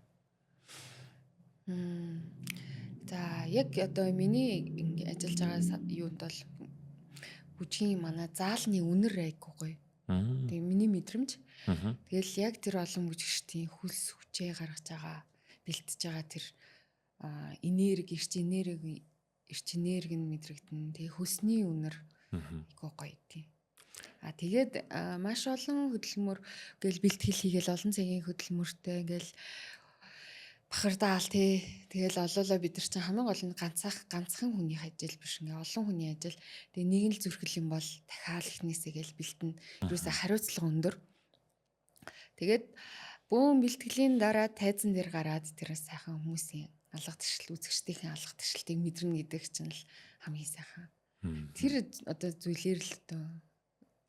За яг одоо миний ажиллаж байгаа юунд бол бүжгийн манай заалны үнэр айггүй гоё. Тэгээ миний мэдрэмж. Тэгэл яг тэр олон бүжигчдийн хөлс хүчээ гаргаж байгаа, бэлтэж байгаа тэр энерги, эрч энерги нь мэдрэгдэн. Тэгээ хөлсний үнэр айггүй гоё тий. Тэгээд маш олон хөдөлмөр гэл бэлтгэл хийгээл олон цагийн хөдөлмөртэй ингээл бахардаал тий. Тэгэл олоолаа бид нар чинь хамгийн гол нь ганцхан хүний ажил биш ингээ олон хүний ажил. Тэгээ нэг нь л зүрхэл юм бол дахиад ихнээсээ гэл бэлтэн. Юусе хариуцлага өндөр. Тэгээд бүүн бэлтгэлийн дараа тайзан дээр гараад тэр сайхан хүмүүсийн алга ташил үзэгчдийн алга ташилтыг мэдэрнэ гэдэг чинь л хамгийн сайхан. Тэр одоо зүйлээр л одоо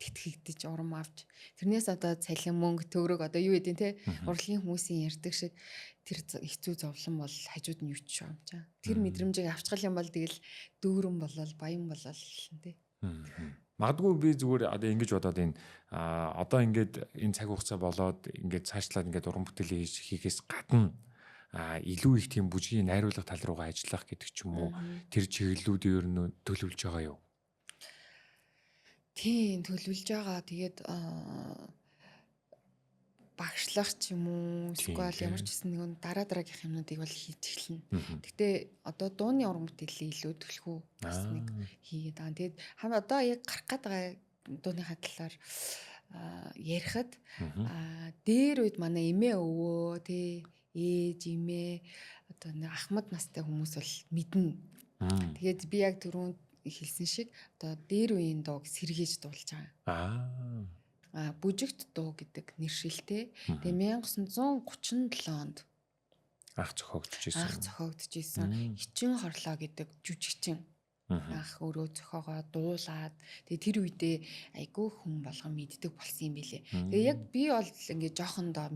тэтгэгдэж урам авч тэрнээс одоо цалин мөнгө төгрөг одоо юу гэдэг те урлагийн хүмүүсийн ярьдаг шиг тэр хэцүү зовлон бол хажууд нь юу ч юм чаа. Тэр мэдрэмжийг авчгал юм бол тэгэл дүүрэн болол баян болол те. Магадгүй би зүгээр одоо ингэж бодоод энэ одоо ингээд энэ цаг хугацаа болоод ингээд цаашлаад ингээд уран бүтээл хийхээс гадна илүү их тийм бүжгийн найруулга тал руугаа ажиллах гэдэг ч юм уу тэр чиглэлүүдийн ер нь төлөвлөж байгаа юу? Тийм төлөвлөж байгаа. Тэгээд багшлах ч юм уу эсвэл ямар ч гэсэн нэг дараагийнх юмнуудыг бол хийж эхэлнэ. Гэхдээ одоо дууны уран бүтээлээ илүү төлхөө бас нэг хийгээд байгаа. Тэгээд одоо яг гарах гээд байгаа дууныхаа талаар ярихад дээр үед манай эмээ өвөө тий ээж эмээ одоо нэг ахмад настай хүмүүс бол мэднэ. Тэгээд би яг түрүүнд хэлсэн шиг одоо дээр үеийн дууг сэргээж дуулж байгаа. Бүжигт дуу гэдэг нэршилтэй. Тэгээ 1937 онд анх зохиогдож исэн. Хичин хорлоо гэдэг жүжигчин анх өөрөө зохиогоо дуулаад тэгээ тэр үедээ айгүй хүн болгон мэддэг болсон юм билэ. Тэгээ яг би бол ингээ жоохондоо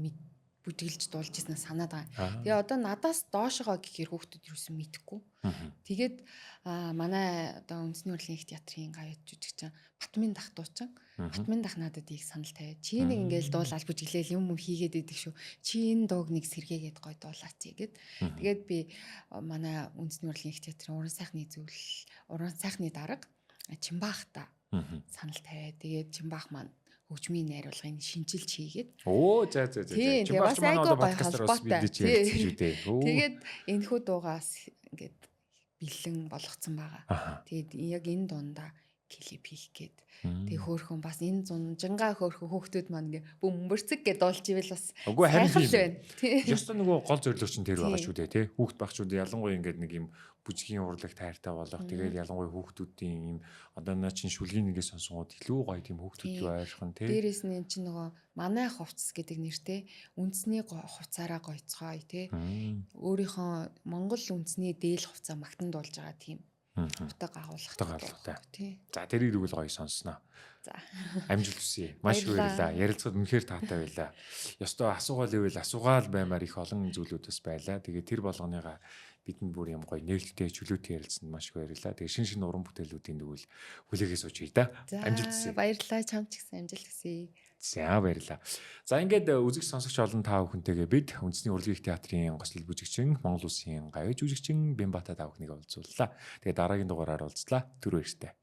бүжиглж дуулж ирсэн санаад байгаа. Тэгээ одоо надаас доошогоо гэхээр хүүхдүүд юусэн мэдэхгүй. Тэгээд манай одоо үндэсний урлагийн их театрын гавьяа жүжигчин Батмын дах дуучин. Батмын дах надад их санал тавиад чи нэг ингээл дуулаад бүжиглээл юм хийгээд идэг шүү. Чи энэ дууг нэг сэргээгээд гоё дуулаач гэгээд. Тэгээд би манай үндэсний урлагийн их театрын уран сайхны дарга Чимбаахта санал тавиад тэгээд Чимбаах маань хөгжмийн найруулгын шинжилж хийгээд. За. Тийм бас айгүй гоё холбоотой. Тэгээд энэхүү дуугаас ингээд бэлэн болгоцсон байгаа. Тэгээд яг энэ дундаа клип хийх гээд. Тэгээ хөөхөн бас энэ жингаа хөөхөн хүүхдүүд маань ингээ бөмбөрцөг гэдээ дуулж ивэл бас сайхан л байна. Ёстой нөгөө гол зорилго чинь тэр байгаа шүү дээ тий. Хүүхд багчууд ялангуяа ингээд нэг юм бүжгийн урлаг тайртай болох. Тэгээд ялангуяа хүүхдүүдийн юм одоо наа чин шүлгийн нэгээ сонсгоод илүү гоё тийм хүүхдүүд ойрхон тий. Дээрээс нь эн чинь нөгөө манай хувцас гэдэг нэртэй үндэсний хувцаараа гоёцгой тий. Өөрийнхөө Монгол үндэсний дээл хувцаа магтан дуулж байгаа тийм утга агуулгатай. Тий. За тэрийг л гоё сонсноо. За. Амжилт хүсье. Маш их баярлалаа. Ярилцахад үнэхээр таатай байлаа. Ёстой асуугаал ивэл асуугаал баймаар их олон зүйлүүд бас байлаа. Тэгээ тэр болгоныгаа бидэнд бүр юм гоё нээлттэй чөлөөтэй ярилцсанд маш их баярлалаа. Тэгээ шин уран бүтээлүүдийн тэгвэл хүлээгээ сууж ий да. Амжилт хүсье. Баярлалаа. Чамд ч гэсэн амжилт хүсье. За баярлалаа. За ингээд үзэгч сонсогч олон та бүхэнтэйгээ бид үндэсний урлагийн их театрын гослол бүжигчин Монгол Улсын гавьяа жүжигчин Бямбата та бүхнийг уулзууллаа. Тэгээ дараагийн дугаараар уулзлаа. Түр баяртай.